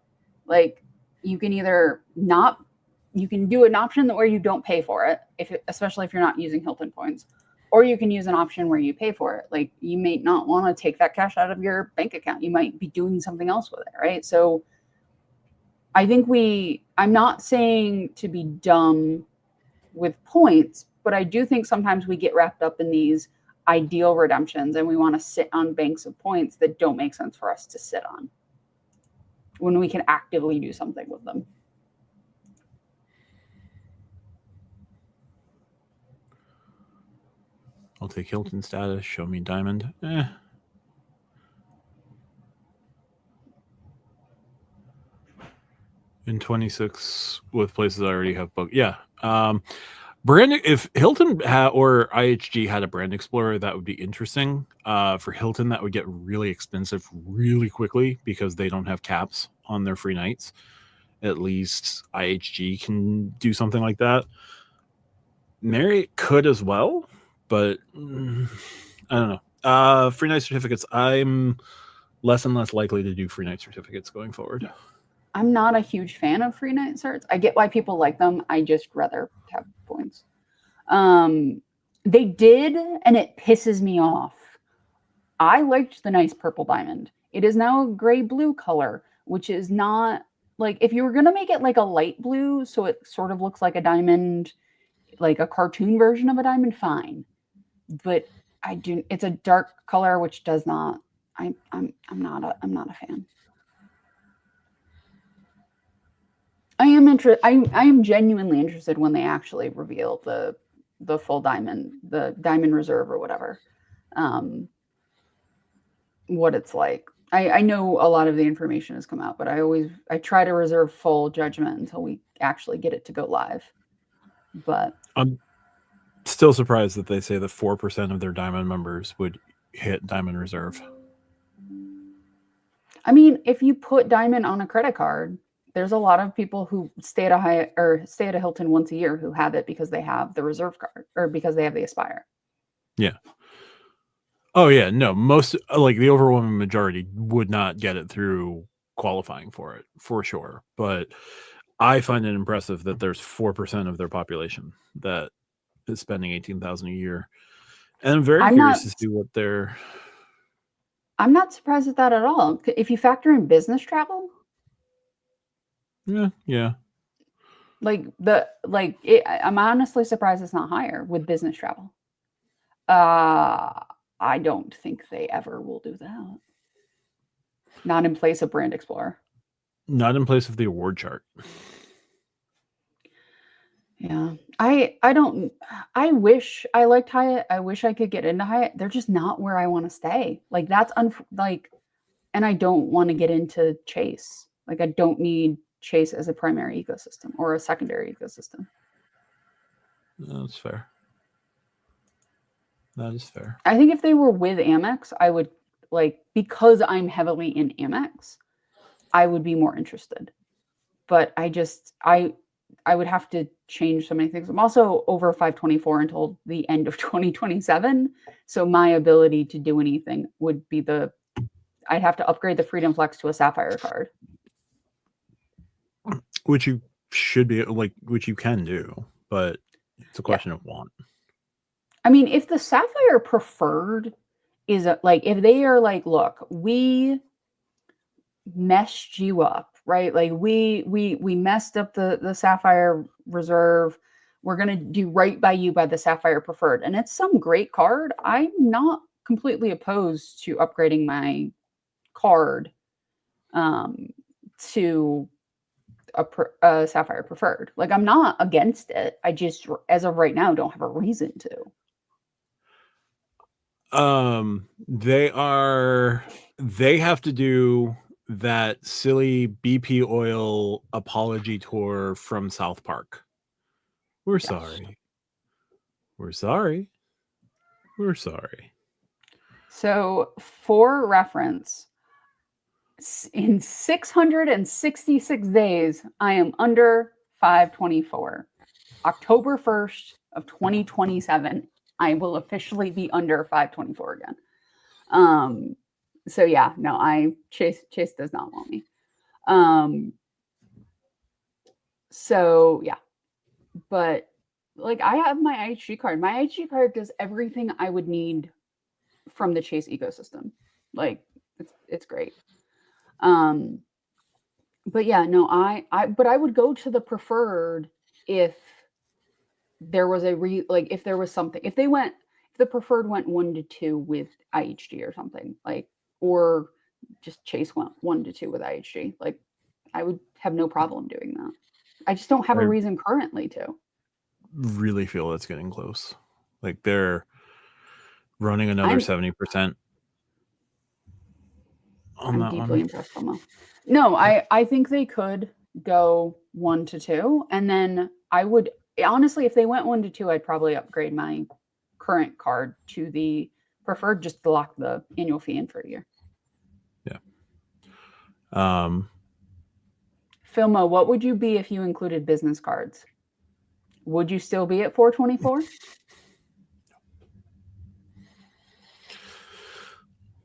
like, you can either not, you can do an option where you don't pay for it, especially if you're not using Hilton points, or you can use an option where you pay for it. Like, you may not want to take that cash out of your bank account. You might be doing something else with it, right? So I think I'm not saying to be dumb with points, but I do think sometimes we get wrapped up in these ideal redemptions and we want to sit on banks of points that don't make sense for us to sit on when we can actively do something with them. I'll take Hilton status. Show me Diamond. In 26 with places I already have booked. Yeah. If Hilton or IHG had a Brand Explorer, that would be interesting. For Hilton, that would get really expensive really quickly because they don't have caps on their free nights. At least IHG can do something like that. Marriott could as well, but I don't know. Free night certificates, I'm less and less likely to do free night certificates going forward. I'm not a huge fan of free night certs. I get why people like them. I just rather have points. They did, and it pisses me off. I liked the nice purple diamond. It is now a gray blue color, which is not, like, if you were going to make it like a light blue, so it sort of looks like a diamond, like a cartoon version of a diamond, fine. But it's a dark color, which does not, I'm not a fan. I am genuinely interested when they actually reveal the full diamond, the diamond reserve or whatever, what it's like. I know a lot of the information has come out, but I try to reserve full judgment until we actually get it to go live. But I'm still surprised that they say that 4% of their diamond members would hit diamond reserve. I mean, if you put diamond on a credit card, there's a lot of people who stay at a Hilton once a year who have it because they have the reserve card or because they have the Aspire. Yeah. Oh yeah, no, most like the overwhelming majority would not get it through qualifying for it for sure. But I find it impressive that there's 4% of their population that is spending 18,000 a year, and I'm very I'm curious not to see what they're. I'm not surprised at that at all. If you factor in business travel, Yeah. I'm honestly surprised it's not higher with business travel. I don't think they ever will do that. Not in place of Brand Explorer. Not in place of the award chart. Yeah. I don't I wish I liked Hyatt. I wish I could get into Hyatt. They're just not where I want to stay. Like that's and I don't want to get into Chase. Like I don't need Chase as a primary ecosystem or a secondary ecosystem. That's fair. That is fair. I think if they were with Amex, I would because I'm heavily in Amex, I would be more interested. But I would have to change so many things. I'm also over 524 until the end of 2027. So my ability to do anything would be I'd have to upgrade the Freedom Flex to a Sapphire card. Which you should be which you can do, but it's a question of want. I mean, if the Sapphire Preferred is if they are like, look, we messed you up, right? Like we messed up the Sapphire Reserve. We're gonna do right by you by the Sapphire Preferred, and it's some great card. I'm not completely opposed to upgrading my card to a Sapphire Preferred. Like I'm not against it. I just, as of right now, don't have a reason to. They have to do that silly BP oil apology tour from South Park. We're sorry. We're sorry. We're sorry. So, for reference, in 666 days, I am under 524. October 1st of 2027, I will officially be under 524 again. So yeah, no, Chase does not want me. So yeah, but like I have my IHG card. My IHG card does everything I would need from the Chase ecosystem. Like it's great. But yeah, no, but I would go to the preferred if there was if there was something, if the preferred went 1-2 with IHG or something, or just Chase went 1-2 with IHG, like I would have no problem doing that. I just don't have a reason currently to. Really feel it's getting close. Like they're running another 70%. I'm deeply impressed, Como. No, I think they could go 1-2, and then I would honestly, if they went 1-2, I'd probably upgrade my current card to the preferred just to lock the annual fee in for a year. Yeah. Filmo, what would you be if you included business cards? Would you still be at 424?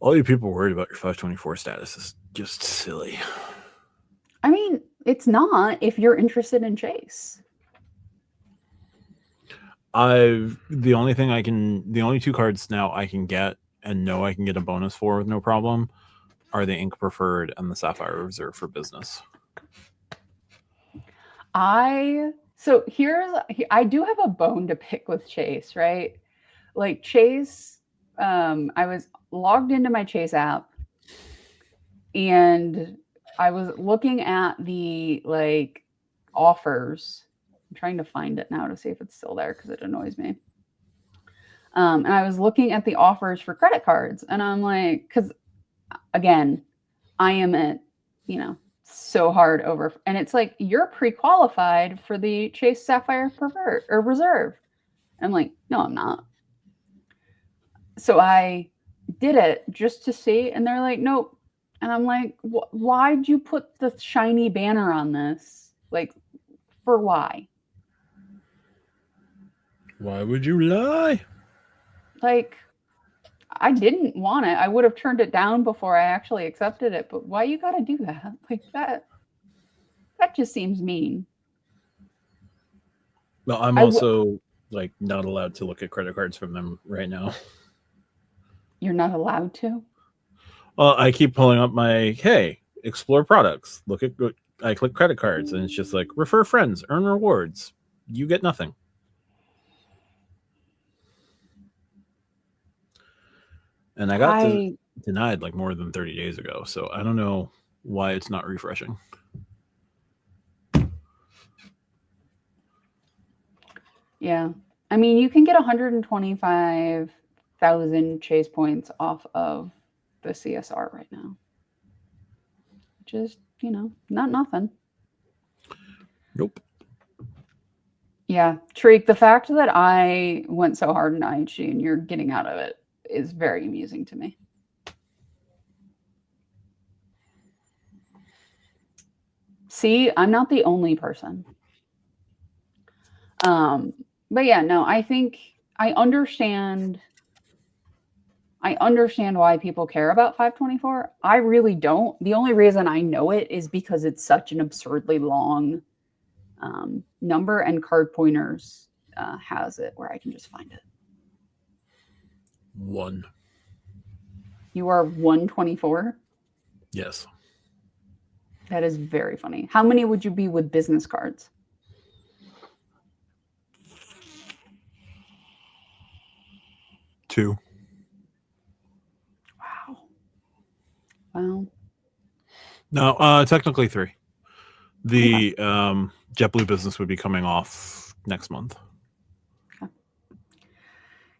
All you people worried about your 524 status is just silly. I mean, it's not if you're interested in Chase. The only two cards now I can get and know I can get a bonus for with no problem are the Ink Preferred and the Sapphire Reserve for business. I do have a bone to pick with Chase, right? Like Chase, I was logged into my Chase app and I was looking at the offers. I'm trying to find it now to see if it's still there because it annoys me. And I was looking at the offers for credit cards, and I'm like, because again, I am at, so hard over, and it's like, you're pre-qualified for the Chase Sapphire Preferred or Reserve. I'm like, no, I'm not. So I did it just to see, and they're like, nope. And I'm like, why'd you put the shiny banner on this? Like, for why? Why would you lie? Like, I didn't want it. I would have turned it down before I actually accepted it. But why you got to do that? Like that just seems mean. Well, I'm also like not allowed to look at credit cards from them right now. You're not allowed to? Well, I keep pulling up my, hey, explore products. Look at, I click credit cards and it's just like refer friends, earn rewards. You get nothing. And I got denied like more than 30 days ago. So I don't know why it's not refreshing. Yeah. I mean, you can get 125,000 Chase points off of the CSR right now. Just, not nothing. Nope. Yeah. Treek, the fact that I went so hard in IHG and you're getting out of it is very amusing to me. See, I'm not the only person. But yeah, no, I think I understand why people care about 524. I really don't. The only reason I know it is because it's such an absurdly long number, and Card Pointers has it where I can just find it. 1. You are 124? Yes. That is very funny. How many would you be with business cards? 2. Wow. No, technically 3. The JetBlue business would be coming off next month. Okay.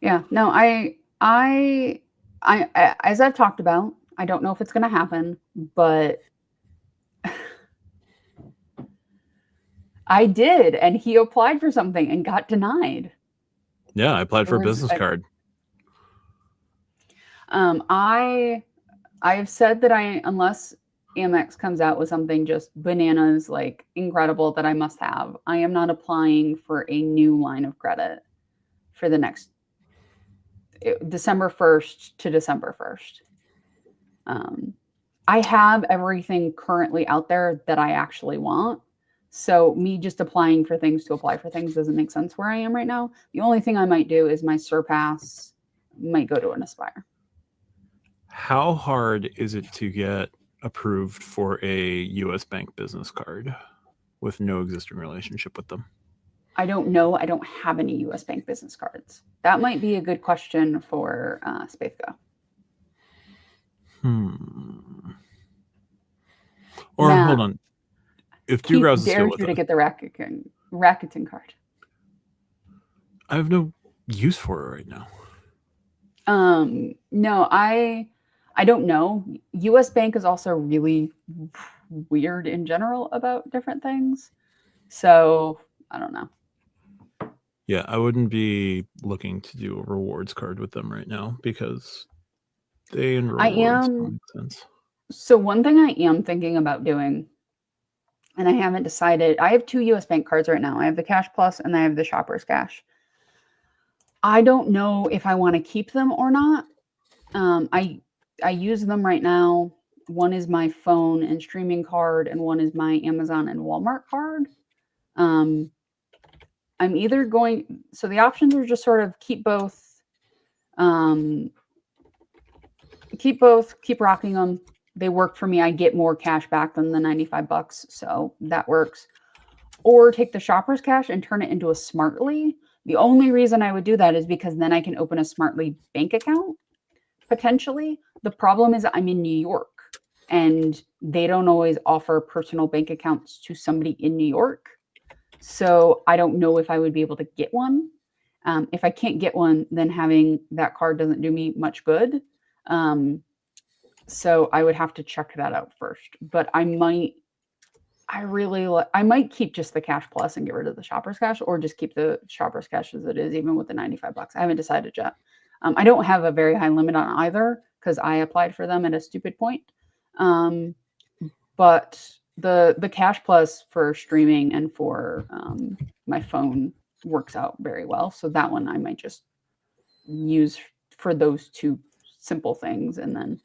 Yeah, no, I as I've talked about, I don't know if it's going to happen, but I did, and he applied for something and got denied. Yeah, I applied for a business card. I have said that unless Amex comes out with something just bananas, like incredible that I must have, I am not applying for a new line of credit for the next December 1st to December 1st. I have everything currently out there that I actually want. So me just applying for things to apply for things doesn't make sense where I am right now. The only thing I might do is my Surpass might go to an Aspire. How hard is it to get approved for a U.S. bank business card with no existing relationship with them? I don't know. I don't have any U.S. bank business cards. That might be a good question for Spaithgo. Or Matt, hold on. If Drew Grouse is still with you to get the Rakuten card. I have no use for it right now. No, I don't know. US Bank is also really weird in general about different things. So I don't know. Yeah, I wouldn't be looking to do a rewards card with them right now because they and rewards don't make sense. So one thing I am thinking about doing, and I haven't decided, I have 2 US Bank cards right now. I have the Cash Plus and I have the Shoppers Cash. I don't know if I want to keep them or not. I use them right now. One is my phone and streaming card, and one is my Amazon and Walmart card. I'm either going, so the options are just sort of keep both, keep rocking them. They work for me. I get more cash back than the $95, so that works. Or take the Shoppers Cash and turn it into a Smartly. The only reason I would do that is because then I can open a Smartly bank account, potentially. The problem is I'm in New York, and they don't always offer personal bank accounts to somebody in New York. So I don't know if I would be able to get one. If I can't get one, then having that card doesn't do me much good. So I would have to check that out first. But I might keep just the Cash Plus and get rid of the Shoppers Cash, or just keep the Shoppers Cash as it is, even with the $95. I haven't decided yet. I don't have a very high limit on either because I applied for them at a stupid point. But the Cash Plus for streaming and for my phone works out very well. So that one I might just use for those 2 simple things, and then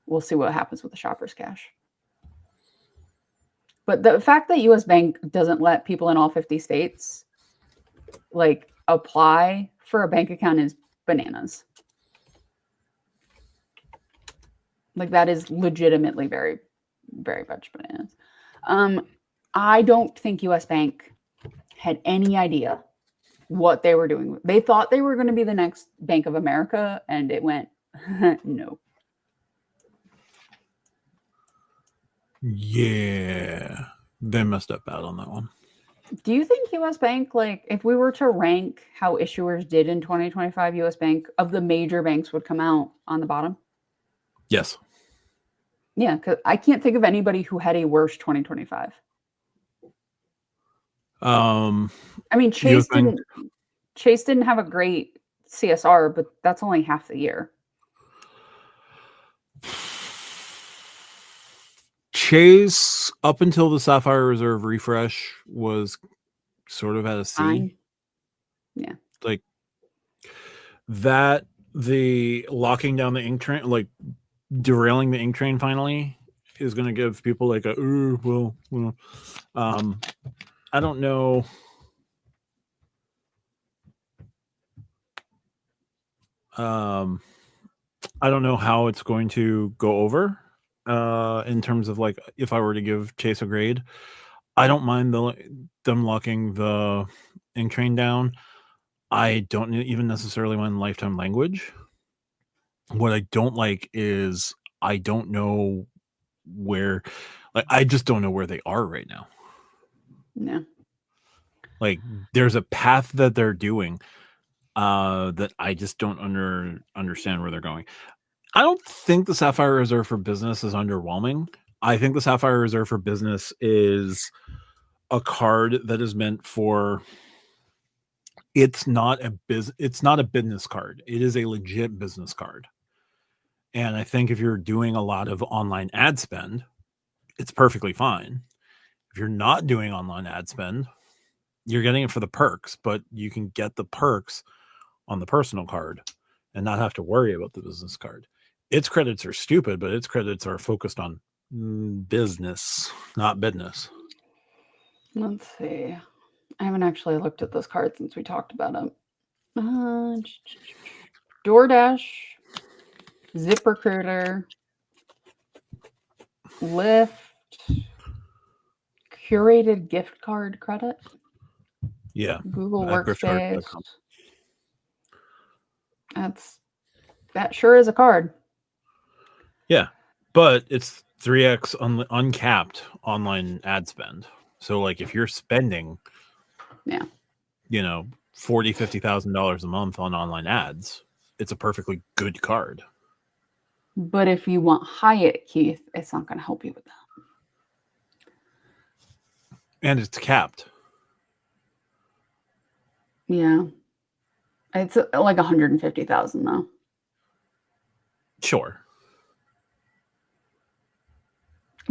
we'll see what happens with the shopper's cash. But the fact that US Bank doesn't let people in all 50 states like apply for a bank account is bananas. Like that is legitimately very, very much bananas. I don't think US Bank had any idea what they were doing. They thought they were going to be the next Bank of America, and it went, no. Yeah, they messed up bad on that one. Do you think US Bank, like, if we were to rank how issuers did in 2025, US Bank of the major banks would come out on the bottom? Yes. Yeah, because I can't think of anybody who had a worse 2025. I mean, Chase didn't have a great CSR, but that's only half the year. Chase, up until the Sapphire Reserve refresh, was sort of at a C. Fine. Yeah. Like that, the locking down the ink train, like derailing the ink train finally is going to give people like a, I don't know. I don't know how it's going to go over in terms of like if I were to give Chase a grade. I don't mind them locking the ink train down. I don't even necessarily mind lifetime language. What I don't like is I don't know where, like, I just don't know where they are right now. Yeah. Like, there's a path that they're doing that I just don't understand where they're going. I don't think the Sapphire Reserve for Business is underwhelming. I think the Sapphire Reserve for Business is a card that is meant for, it's not a business card. It is a legit business card. And I think if you're doing a lot of online ad spend, it's perfectly fine. If you're not doing online ad spend, you're getting it for the perks, but you can get the perks on the personal card and not have to worry about the business card. Its credits are stupid, but its credits are focused on business, not business. Let's see. I haven't actually looked at this card since we talked about it. DoorDash, ZipRecruiter, Lyft, curated gift card credit. Yeah. Google Workspace. That sure is a card. Yeah, but it's 3x uncapped online ad spend. So like if you're spending, $40,000, $50,000 a month on online ads, it's a perfectly good card. But if you want Hyatt, Keith, it's not going to help you with that. And it's capped. Yeah. It's like 150,000 though. Sure.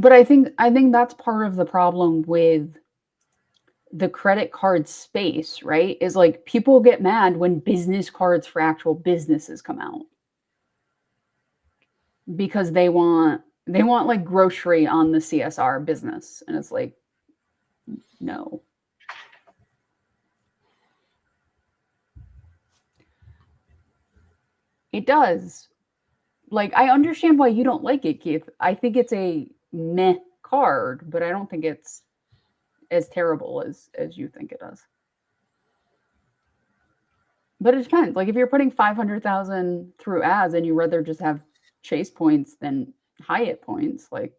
But I think that's part of the problem with the credit card space, right? Is like people get mad when business cards for actual businesses come out. Because they want like grocery on the CSR business. And it's like, no. It does. Like, I understand why you don't like it, Keith. I think it's a meh card, but I don't think it's as terrible as you think it does. But it depends. Like, if you're putting 500,000 through ads and you rather just have Chase points than Hyatt points, like,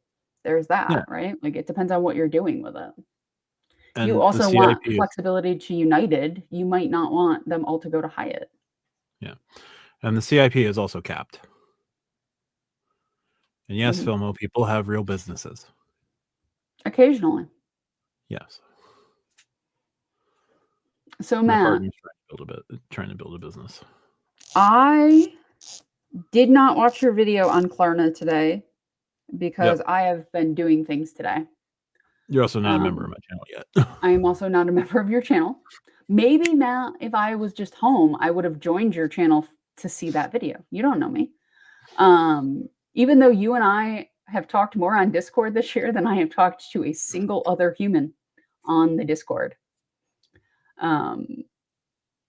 there's that, right? Like, it depends on what you're doing with it. And you also want flexibility to United. You might not want them all to go to Hyatt. Yeah. And the CIP is also capped. And yes, Filmo, people have real businesses. Occasionally. Yes. So Matt, trying to build a business. I did not watch your video on Klarna today because I have been doing things today. You're also not a member of my channel yet. I am also not a member of your channel. Maybe, Matt, if I was just home, I would have joined your channel to see that video. You don't know me. Even though you and I have talked more on Discord this year than I have talked to a single other human on the Discord. Um,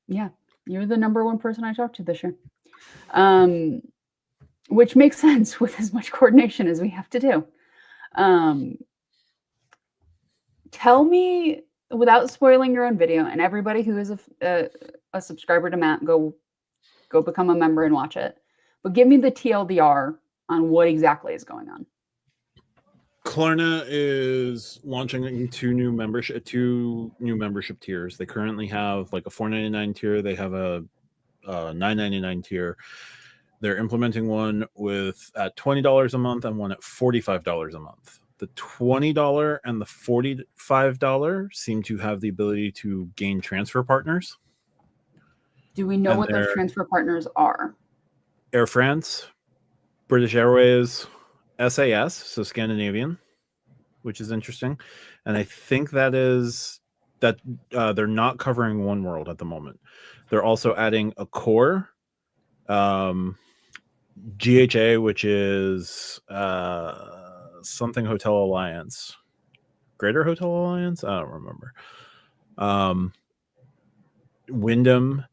yeah, you're the number one person I talked to this year. Which makes sense with as much coordination as we have to do. Tell me, without spoiling your own video, and everybody who is a subscriber to Matt, go become a member and watch it. But give me the TLDR on what exactly is going on. Klarna is launching two new membership tiers. They currently have like a $4.99 tier. They have a $9.99 tier. They're implementing one at $20 a month and one at $45 a month. The $20 and the $45 seem to have the ability to gain transfer partners. Do we know what those transfer partners are? Air France, British Airways, SAS, so Scandinavian, which is interesting. And I think that they're not covering One World at the moment. They're also adding Accor, GHA, which is something Hotel Alliance, Greater Hotel Alliance. I don't remember. Wyndham,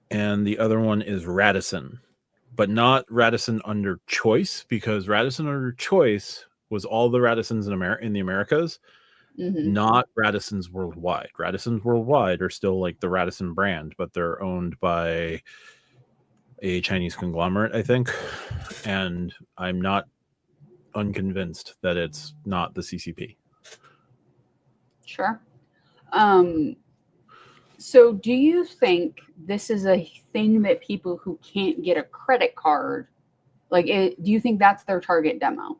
and the other one is Radisson, but not Radisson under Choice, because Radisson under Choice was all the Radissons in the Americas, not Radissons worldwide. Radissons worldwide are still like the Radisson brand, but they're owned by a Chinese conglomerate, I think, and I'm not unconvinced that it's not the CCP. Sure. So do you think this is a thing that people who can't get a credit card, do you think that's their target demo?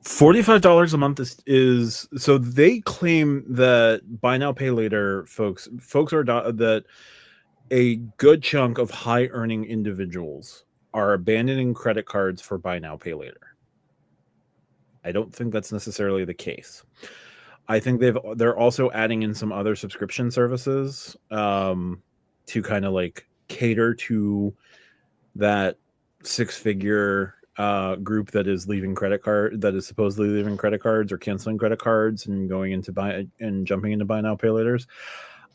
$45 a month is so they claim that buy now pay later folks are that a good chunk of high earning individuals are abandoning credit cards for buy now pay later. I don't think that's necessarily the case. I think they're also adding in some other subscription services to kind of like cater to that six-figure group that is supposedly leaving credit cards or canceling credit cards and going into jumping into buy now pay laters.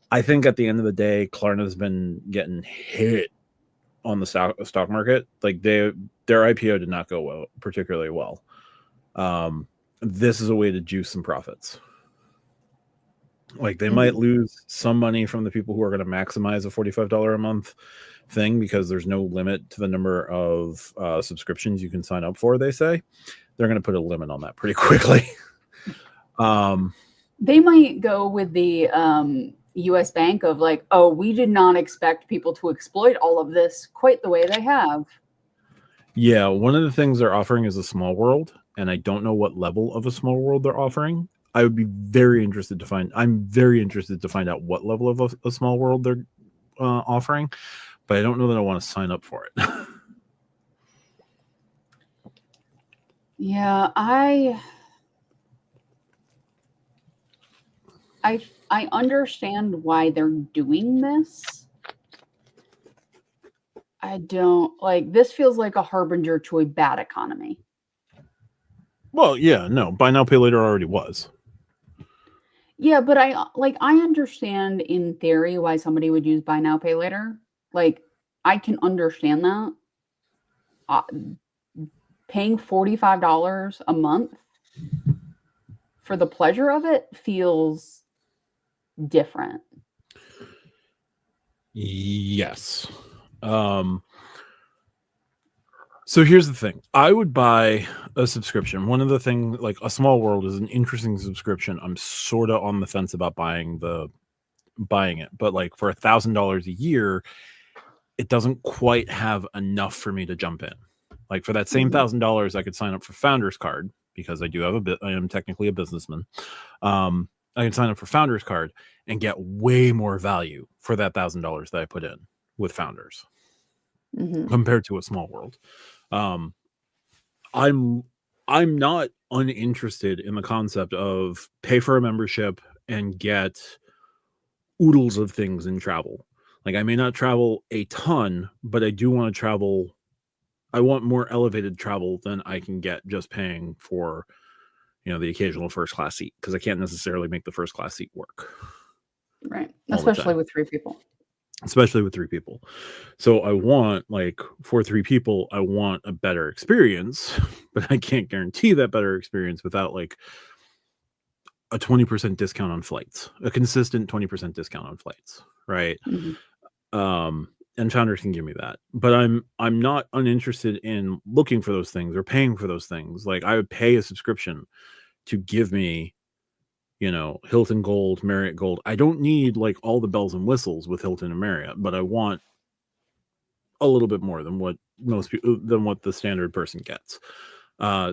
I think at the end of the day, Klarna's been getting hit on the stock market. Like their IPO did not go particularly well. This is a way to juice some profits. Like they might lose some money from the people who are going to maximize a $45 a month thing because there's no limit to the number of subscriptions you can sign up for. They say they're going to put a limit on that pretty quickly. They might go with the US Bank of like, oh, we did not expect people to exploit all of this quite the way they have. Yeah, one of the things they're offering is a small world, and I don't know what level of a small world they're offering. I would be very interested to find. I'm very interested to find out what level of a small world they're offering, but I don't know that I want to sign up for it. Yeah, I understand why they're doing this. I don't like this. Feels like a harbinger to a bad economy. Well, yeah, no, buy now pay later already was. Yeah, but I understand in theory why somebody would use buy now pay later. Like I can understand that. Paying $45 a month for the pleasure of it feels different. Yes. So here's the thing. I would buy a subscription. One of the things, like a small world is an interesting subscription. I'm sort of on the fence about buying it, but like for $1,000 a year, it doesn't quite have enough for me to jump in. Like for that same $1,000, I could sign up for Founders Card because I do have I am technically a businessman. I can sign up for Founders Card and get way more value for that $1,000 that I put in with Founders compared to a small world. I'm not uninterested in the concept of pay for a membership and get oodles of things in travel. Like, I may not travel a ton, but I do want to travel. I want more elevated travel than I can get just paying for, the occasional first class seat, because I can't necessarily make the first class seat work. Right. All the Especially time. with 3 people. Especially with 3 people. So I want, like, for 3 people, I want a better experience, but I can't guarantee that better experience without, like, a 20% discount on flights, a consistent 20% discount on flights, right? And Founders can give me that, but I'm not uninterested in looking for those things or paying for those things. Like, I would pay a subscription to give me, Hilton Gold, Marriott Gold. I don't need, like, all the bells and whistles with Hilton and Marriott, but I want a little bit more than what the standard person gets.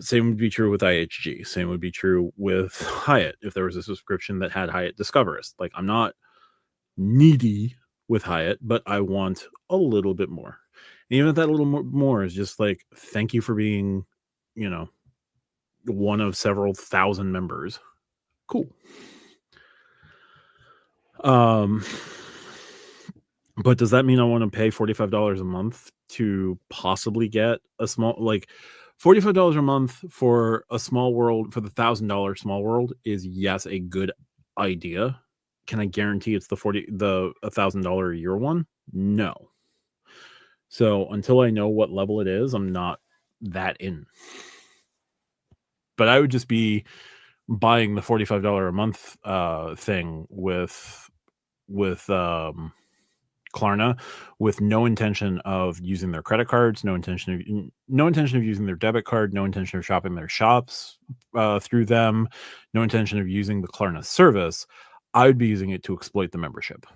Same would be true with IHG. Same would be true with Hyatt. If there was a subscription that had Hyatt Discoverist, like, I'm not needy with Hyatt, but I want a little bit more. And even if that little more is just like, thank you for being, one of several thousand members. Cool. But does that mean I want to pay $45 a month to possibly get a small, like, $45 a month for a small world, for the $1,000 small world is, yes, a good idea. Can I guarantee it's the $1,000 a year one? No. So until I know what level it is, I'm not that in. But I would just be buying the $45 a month thing with Klarna, with no intention of using their credit cards, no intention of using their debit card, no intention of shopping their shops through them, no intention of using the Klarna service. I would be using it to exploit the membership,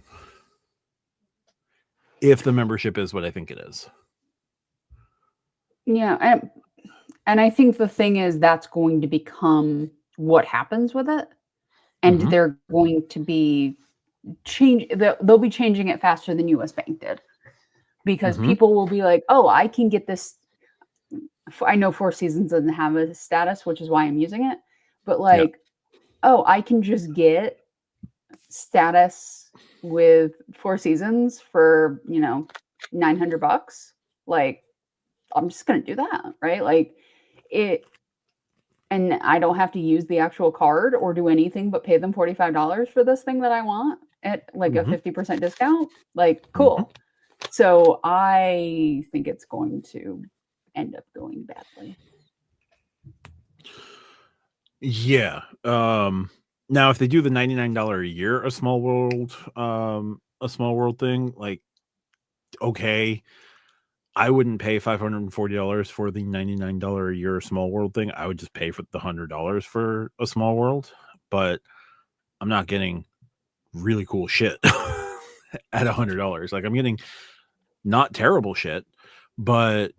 if the membership is what I think it is. Yeah, and I think the thing is that's going to become what happens with it, and they're going to be they'll be changing it faster than US Bank did, because people will be like, oh, I can get this. I know Four Seasons doesn't have a status, which is why I'm using it, but like, oh, I can just get status with Four Seasons for $900. Like, I'm just gonna do that, right? Like it, and I don't have to use the actual card or do anything but pay them $45 for this thing that I want at like a 50% discount. Like, cool. So I think it's going to end up going badly. Yeah. Now, if they do the $99 a year a small world thing, like, okay, I wouldn't pay $540 for the $99 a year small world thing. I would just pay for the $100 for a small world, but I'm not getting really cool shit at $100. Like, I'm getting not terrible shit, but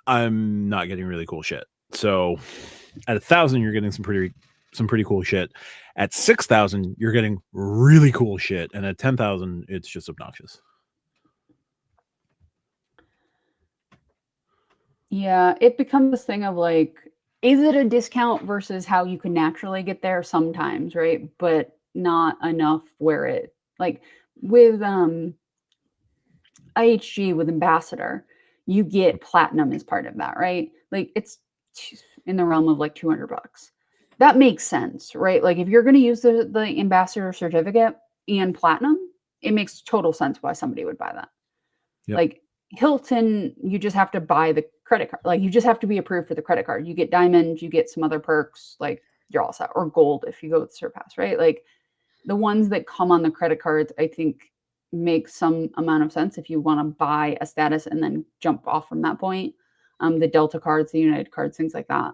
I'm not getting really cool shit. So at 1,000, you're getting some pretty cool shit. At 6,000, you're getting really cool shit, and at 10,000, it's just obnoxious. Yeah, it becomes this thing of like, is it a discount versus how you can naturally get there sometimes, right? But not enough where it, like, with IHG with Ambassador, you get platinum as part of that, right? Like, it's in the realm of like $200. That makes sense, right? Like, if you're going to use the Ambassador certificate and platinum, it makes total sense why somebody would buy that. Yep. Like Hilton, you just have to buy the credit card. Like, you just have to be approved for the credit card. You get diamond, you get some other perks, like you're all set, or gold if you go with Surpass, right? Like, the ones that come on the credit cards, I think make some amount of sense if you want to buy a status and then jump off from that point. The Delta cards, the United cards, things like that.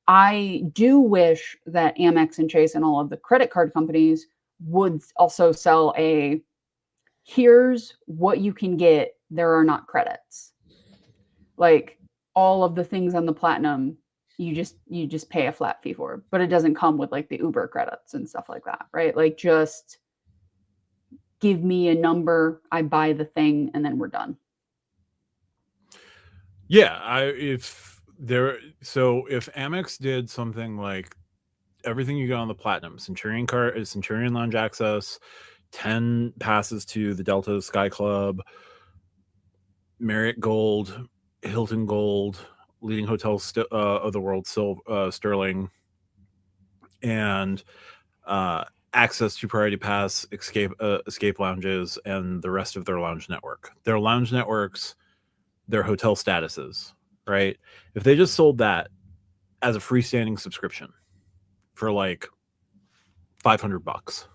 I do wish that Amex and Chase and all of the credit card companies would also sell here's what you can get. There are not credits. Like, all of the things on the platinum, you just pay a flat fee for, but it doesn't come with like the Uber credits and stuff like that, right? Like, just give me a number, I buy the thing, and then we're done. Yeah, if Amex did something like everything you got on the platinum, Centurion card, Centurion Lounge access, 10 passes to the Delta Sky Club, Marriott Gold, Hilton Gold, leading hotels of the world, Sterling, and access to Priority Pass, escape lounges, and the rest of their lounge network. Their lounge networks, their hotel statuses, right? If they just sold that as a freestanding subscription for like $500,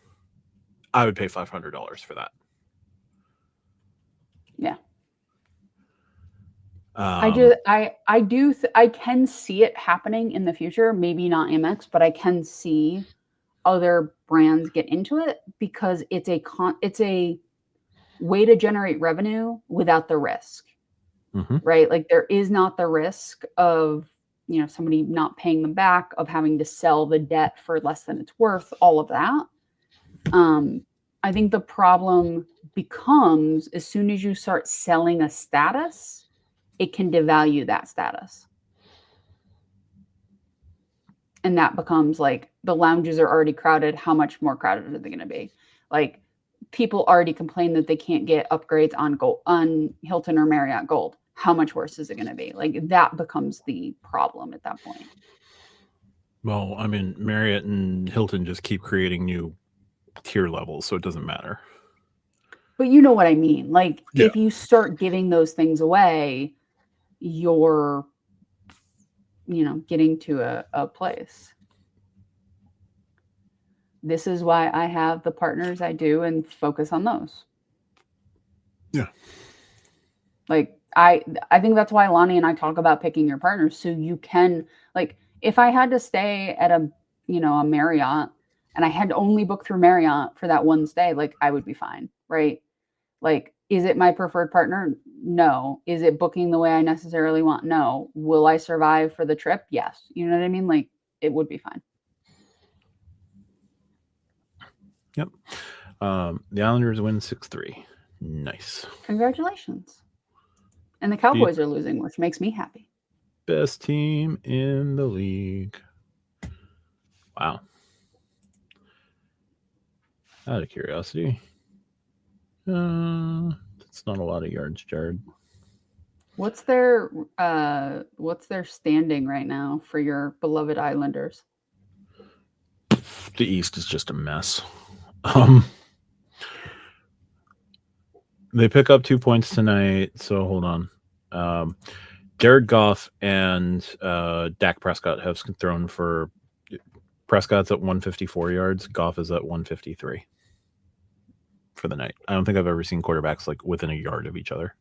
I would pay $500 for that. Yeah. Um, I can see it happening in the future. Maybe not Amex, but I can see other brands get into it because it's a way to generate revenue without the risk, right? Like there is not the risk of somebody not paying them back, of having to sell the debt for less than it's worth, all of that. I think the problem becomes as soon as you start selling a status, it can devalue that status. And that becomes like the lounges are already crowded. How much more crowded are they going to be? Like people already complain that they can't get upgrades on Hilton or Marriott Gold. How much worse is it going to be? Like that becomes the problem at that point. Well, I mean, Marriott and Hilton just keep creating new tier levels, so it doesn't matter. But you know what I mean? Like if you start giving those things away, you're getting to a place. This is why I have the partners I do and focus on those. Yeah. Like I think that's why Lonnie and I talk about picking your partners, so you can, like, if I had to stay at a Marriott and I had to only book through Marriott for that one stay, like I would be fine, right? Like, is it my preferred partner? No. Is it booking the way I necessarily want? No. Will I survive for the trip? Yes. You know what I mean? Like it would be fine. Yep. The Islanders win 6-3. Nice. Congratulations. And the Cowboys are losing, which makes me happy. Best team in the league. Wow. Out of curiosity. It's not a lot of yards, Jared. What's their standing right now for your beloved Islanders? The East is just a mess. They pick up 2 points tonight, so hold on. Jared Goff and Dak Prescott have thrown for. Prescott's at 154 yards. Goff is at 153 for the night. I don't think I've ever seen quarterbacks like within a yard of each other.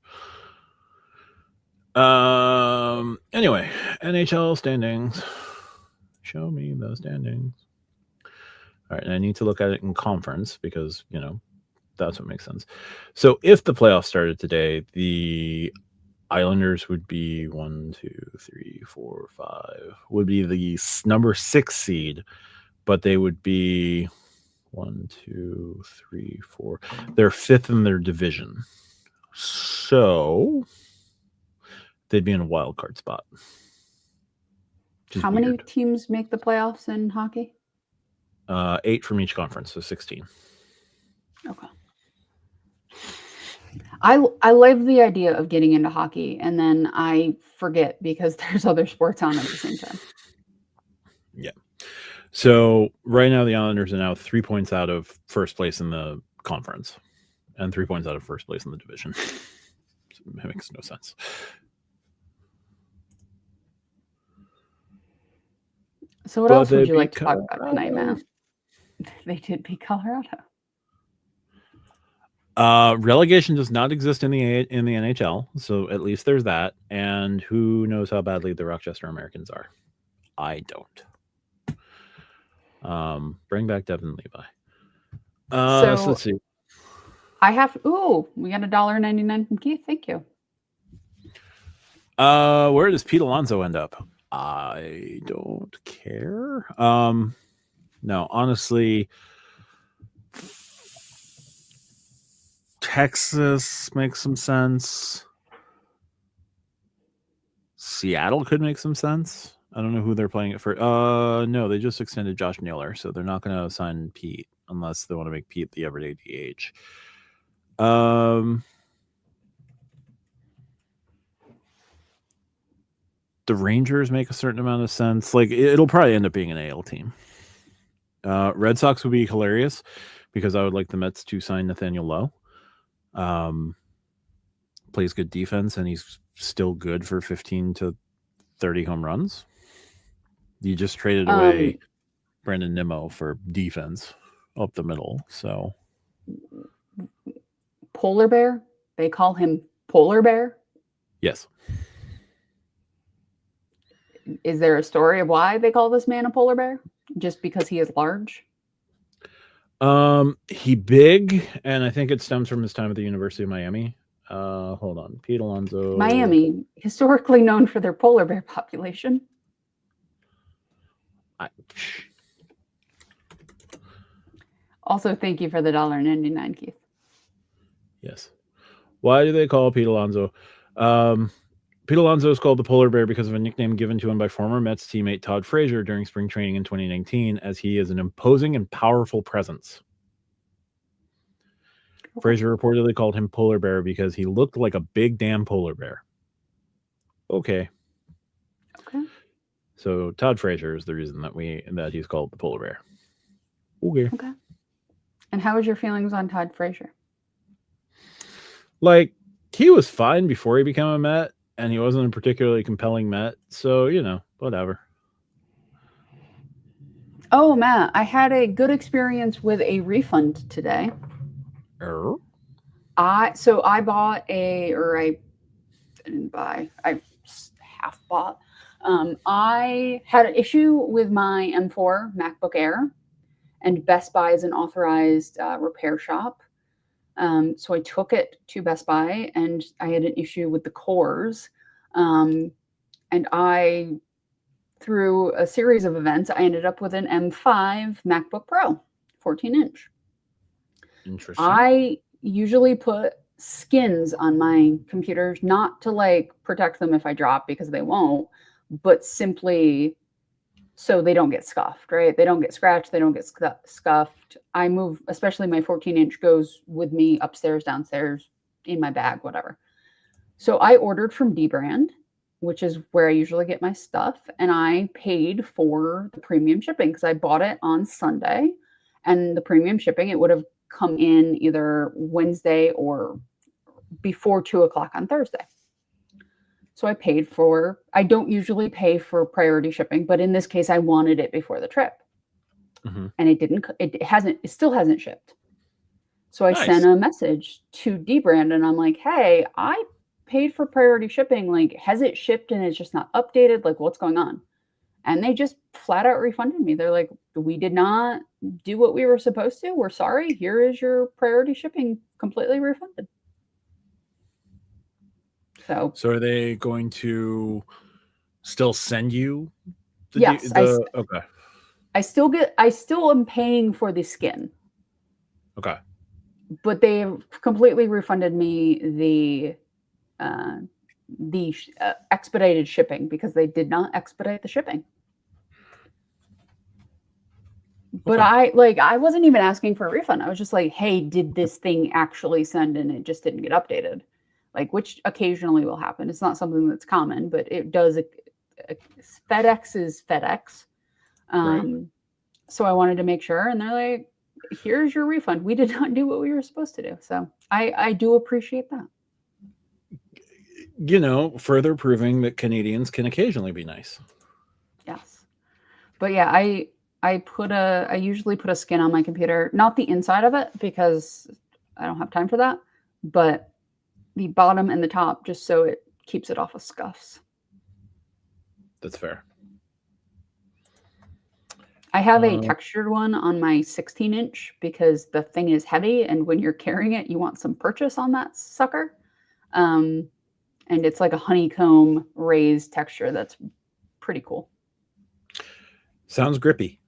Anyway, NHL standings. Show me the standings. All right, and I need to look at it in conference because, that's what makes sense. So if the playoffs started today, the Islanders would be 1, 2, 3, 4, 5, would be the number 6 seed, but they would be 1, 2, 3, 4. They're 5th in their division. So they'd be in a wild card spot. How many teams make the playoffs in hockey? 8 from each conference, so 16. Okay. I love the idea of getting into hockey, and then I forget because there's other sports on at the same time. Yeah. So right now the Islanders are now 3 points out of first place in the conference and 3 points out of first place in the division. It makes no sense. So what else would you like to talk about tonight, Matt? They did beat Colorado. Relegation does not exist in the NHL, so at least there's that. And who knows how badly the Rochester Americans are? I don't. Bring back Devin Levi. So let's see. We got $1.99 from Keith. Thank you. Where does Pete Alonso end up? I don't care. No, honestly, Texas makes some sense. Seattle could make some sense. I don't know who they're playing it for. No, they just extended Josh Naylor, so they're not going to sign Pete. unless they want to make Pete the everyday DH. The Rangers make a certain amount of sense. Like, it'll probably end up being an AL team. Red Sox would be hilarious because I would like the Mets to sign Nathaniel Lowe. Plays good defense, and he's still good for 15 to 30 home runs. You just traded away Brandon Nimmo for defense up the middle. So Polar Bear? They call him Polar Bear? yes. Is there a story of why they call this man a polar bear? Just because he is large? He big, and I think it stems from his time at the University of Miami. Hold on. Pete Alonso. Miami, historically known for their polar bear population. Also, thank you for the $1.99, Keith. Yes. Why do they call Pete Alonso? Pete Alonso is called the polar bear because of a nickname given to him by former Mets teammate Todd Frazier during spring training in 2019, as he is an imposing and powerful presence. Okay. Frazier reportedly called him polar bear because he looked like a big damn polar bear. Okay. So Todd Frazier is the reason that he's called the polar bear. Okay. And how was your feelings on Todd Frazier? Like, he was fine before he became a Met, and he wasn't a particularly compelling Met. So, whatever. Oh, Matt, I had a good experience with a refund today. I half bought. I had an issue with my M4 MacBook Air, and Best Buy is an authorized repair shop. So I took it to Best Buy, and I had an issue with the cores. And through a series of events, I ended up with an M5 MacBook Pro, 14-inch. Interesting. I usually put skins on my computers, not to protect them if I drop, because they won't, but simply so they don't get scuffed, right? They don't get scratched. They don't get scuffed. I move, especially my 14-inch goes with me upstairs, downstairs, in my bag, whatever. So I ordered from Dbrand, which is where I usually get my stuff. And I paid for the premium shipping because I bought it on Sunday, and the premium shipping, it would have come in either Wednesday or before 2:00 on Thursday. So I don't usually pay for priority shipping, but in this case, I wanted it before the trip. Mm-hmm. And it still hasn't shipped. So I sent a message to Dbrand, and I'm like, hey, I paid for priority shipping. Like, has it shipped and it's just not updated? Like, what's going on? And they just flat out refunded me. They're like, we did not do what we were supposed to. We're sorry. Here is your priority shipping, completely refunded. So are they going to still send you yes, okay. I still am paying for the skin. Okay. But they've completely refunded me the expedited shipping because they did not expedite the shipping. But I wasn't even asking for a refund. I was just like, hey, did this thing actually send and it just didn't get updated? Which occasionally will happen. It's not something that's common, but it does. FedEx is FedEx. Right. So I wanted to make sure, and they're like, here's your refund. We did not do what we were supposed to do. So I do appreciate that. Further proving that Canadians can occasionally be nice. Yes. But yeah, I usually put a skin on my computer, not the inside of it because I don't have time for that, but the bottom and the top, just so it keeps it off of scuffs. That's fair. I have a textured one on my 16-inch because the thing is heavy, and when you're carrying it, you want some purchase on that sucker. And it's like a honeycomb raised texture that's pretty cool. Sounds grippy.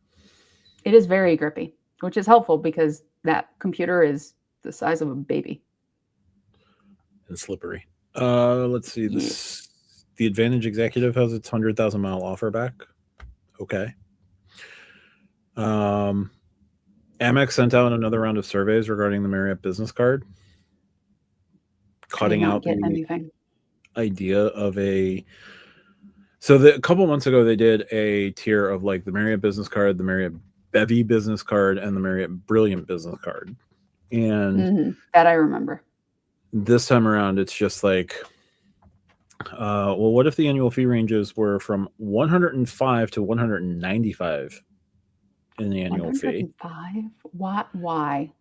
It is very grippy, which is helpful because that computer is the size of a baby. And slippery. Let's see. The Advantage Executive has its 100,000-mile offer back. Okay. Amex sent out another round of surveys regarding the Marriott business card, I did cutting not out get the anything. idea of a. So a couple months ago, they did a tier of like the Marriott business card, the Marriott Bevy business card, and the Marriott Brilliant business card. And That I remember. this time around, it's just like, well, what if the annual fee ranges were from 105 to 195 in the annual fee? 105? Why?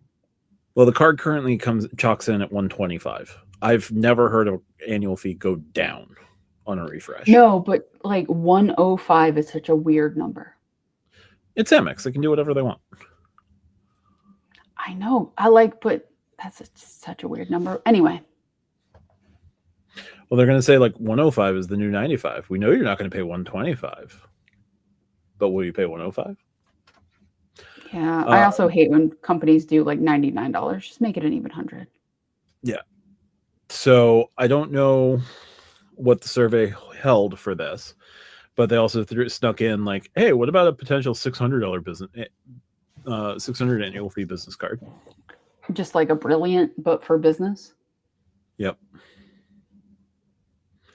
Well, the card currently chalks in at 125. I've never heard of annual fee go down on a refresh. No, but like 105 is such a weird number. It's Amex. They can do whatever they want. I know. But that's such a weird number. Anyway. Well, they're going to say like 105 is the new 95. We know you're not going to pay 125, but will you pay 105? Yeah, I also hate when companies do like $99. Just make it an even 100. Yeah. So I don't know what the survey held for this, but they also snuck in like, hey, what about a potential $600 business, 600 annual fee business card? Just like a Brilliant, but for business. Yep.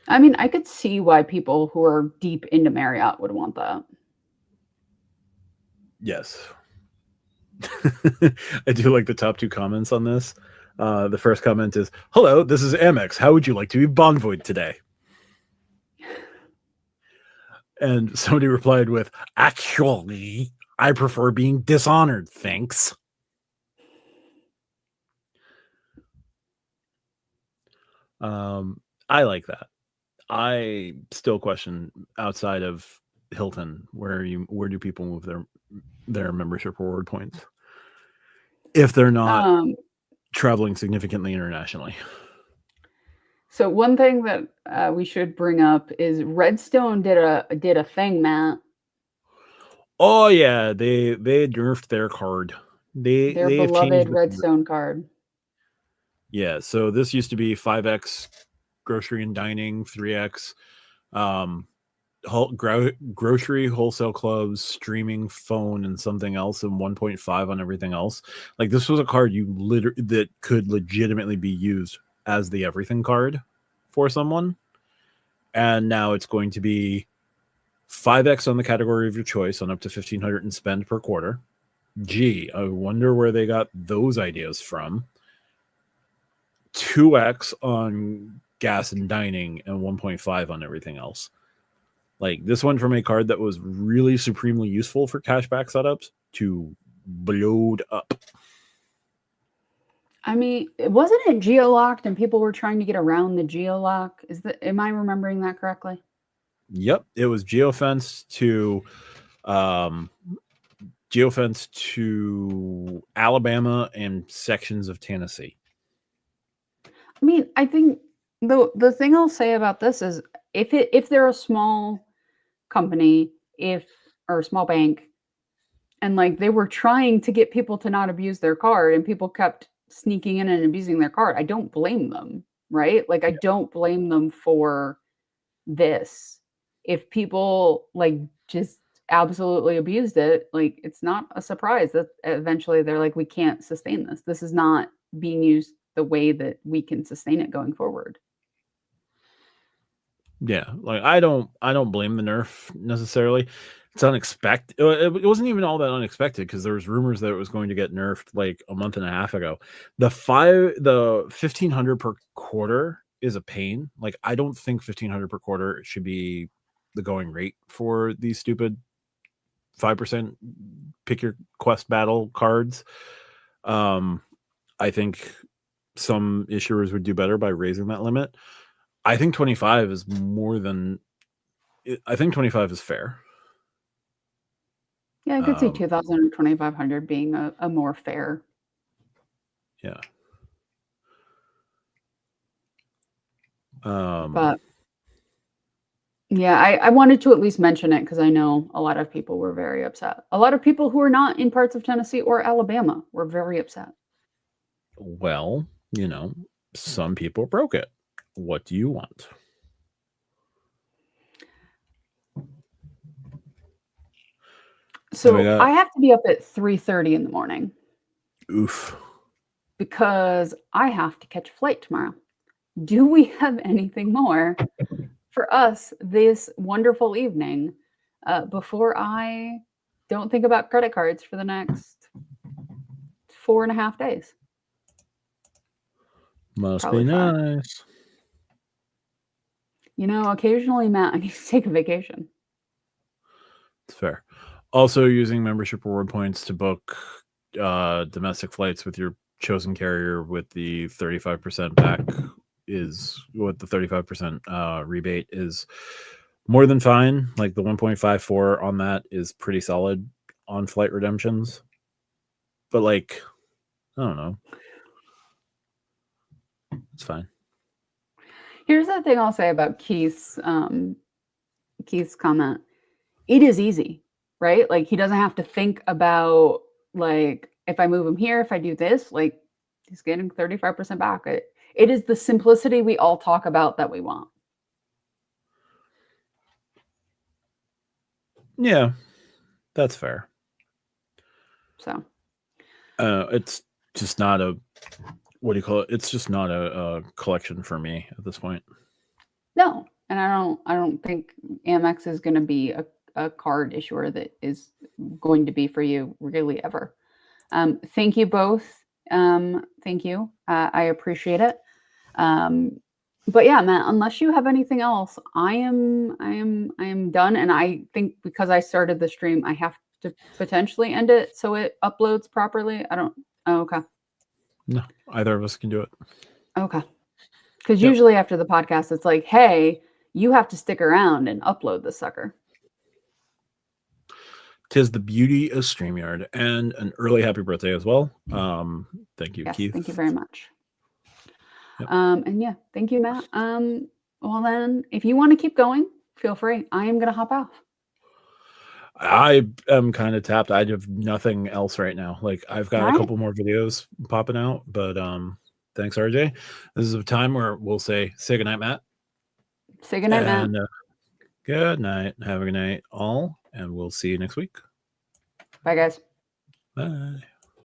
I mean, I could see why people who are deep into Marriott would want that. Yes. I do like the top two comments on this. The first comment is, hello, this is Amex. How would you like to be bonvoyed today? And somebody replied with, actually, I prefer being dishonored. Thanks. I like that. I still question outside of Hilton, where do people move their membership reward points if they're not traveling significantly internationally? So one thing that we should bring up is Redstone did a thing, Matt. Oh yeah, they nerfed their card. Their beloved Redstone card. Yeah, so this used to be 5x grocery and dining, 3x grocery, wholesale clubs, streaming, phone, and something else, and 1.5 on everything else. Like this was a card that could legitimately be used as the everything card for someone. And now it's going to be 5x on the category of your choice on up to 1,500 in spend per quarter. Gee, I wonder where they got those ideas from. 2x on gas and dining and 1.5 on everything else. Like this went from a card that was really supremely useful for cashback setups to blowed up. I mean, wasn't it geo-locked and people were trying to get around the geo-lock? Am I remembering that correctly? Yep, it was geofence to Alabama and sections of Tennessee. I mean, I think the thing I'll say about this is if they're a small company, or a small bank, and like they were trying to get people to not abuse their card and people kept sneaking in and abusing their card, I don't blame them, right? Like I don't blame them for this. If people like just absolutely abused it, like it's not a surprise that eventually they're like, we can't sustain this. This is not being used the way that we can sustain it going forward. Yeah, like I don't blame the nerf necessarily. It's unexpected. It wasn't even all that unexpected because there was rumors that it was going to get nerfed like a month and a half ago. The 1,500 per quarter is a pain. Like I don't think 1,500 per quarter should be the going rate for these stupid 5% pick your quest battle cards. I think some issuers would do better by raising that limit. I think 25 is more than. I think 25 is fair. Yeah, I could see 2,000 and 2,500 being a more fair. Yeah. But yeah, I wanted to at least mention it because I know a lot of people were very upset. A lot of people who are not in parts of Tennessee or Alabama were very upset. Well, some people broke it. What do you want? So I have to be up at 3:30 in the morning Oof. because I have to catch a flight tomorrow. Do we have anything more for us this wonderful evening before I don't think about credit cards for the next 4.5 days? Must Probably be 5. nice. You know, occasionally, Matt, I need to take a vacation. It's fair. Also, using membership reward points to book domestic flights with your chosen carrier with the 35% back is what the 35% rebate is more than fine. Like the 1.54 on that is pretty solid on flight redemptions. But like, I don't know. It's fine. Here's the thing I'll say about Keith's comment. It is easy, right? Like he doesn't have to think about like if I move him here, if I do this, like he's getting 35% back. It is the simplicity we all talk about that we want. Yeah, that's fair. So it's just not a what do you call it? It's just not a collection for me at this point. no, and I don't think Amex is going to be a card issuer that is going to be for you really ever. Thank you both. Thank you. I appreciate it. But yeah, Matt, unless you have anything else, I am done. And I think because I started the stream, I have to potentially end it so it uploads properly. I don't. Oh, okay. No, either of us can do it. Okay. Because usually after the podcast, it's like, hey, you have to stick around and upload the sucker. 'Tis the beauty of StreamYard, and an early happy birthday as well. Thank you, yes, Keith. Thank you very much. Yep. And yeah, thank you, Matt. Well then, if you want to keep going, feel free. I am gonna hop off. I am kind of tapped. I have nothing else right now. Like I've got a couple more videos popping out, but thanks, RJ. This is a time where we'll say goodnight, Matt. Say goodnight, Matt. Good night. Have a good night, all, and we'll see you next week. Bye, guys. Bye.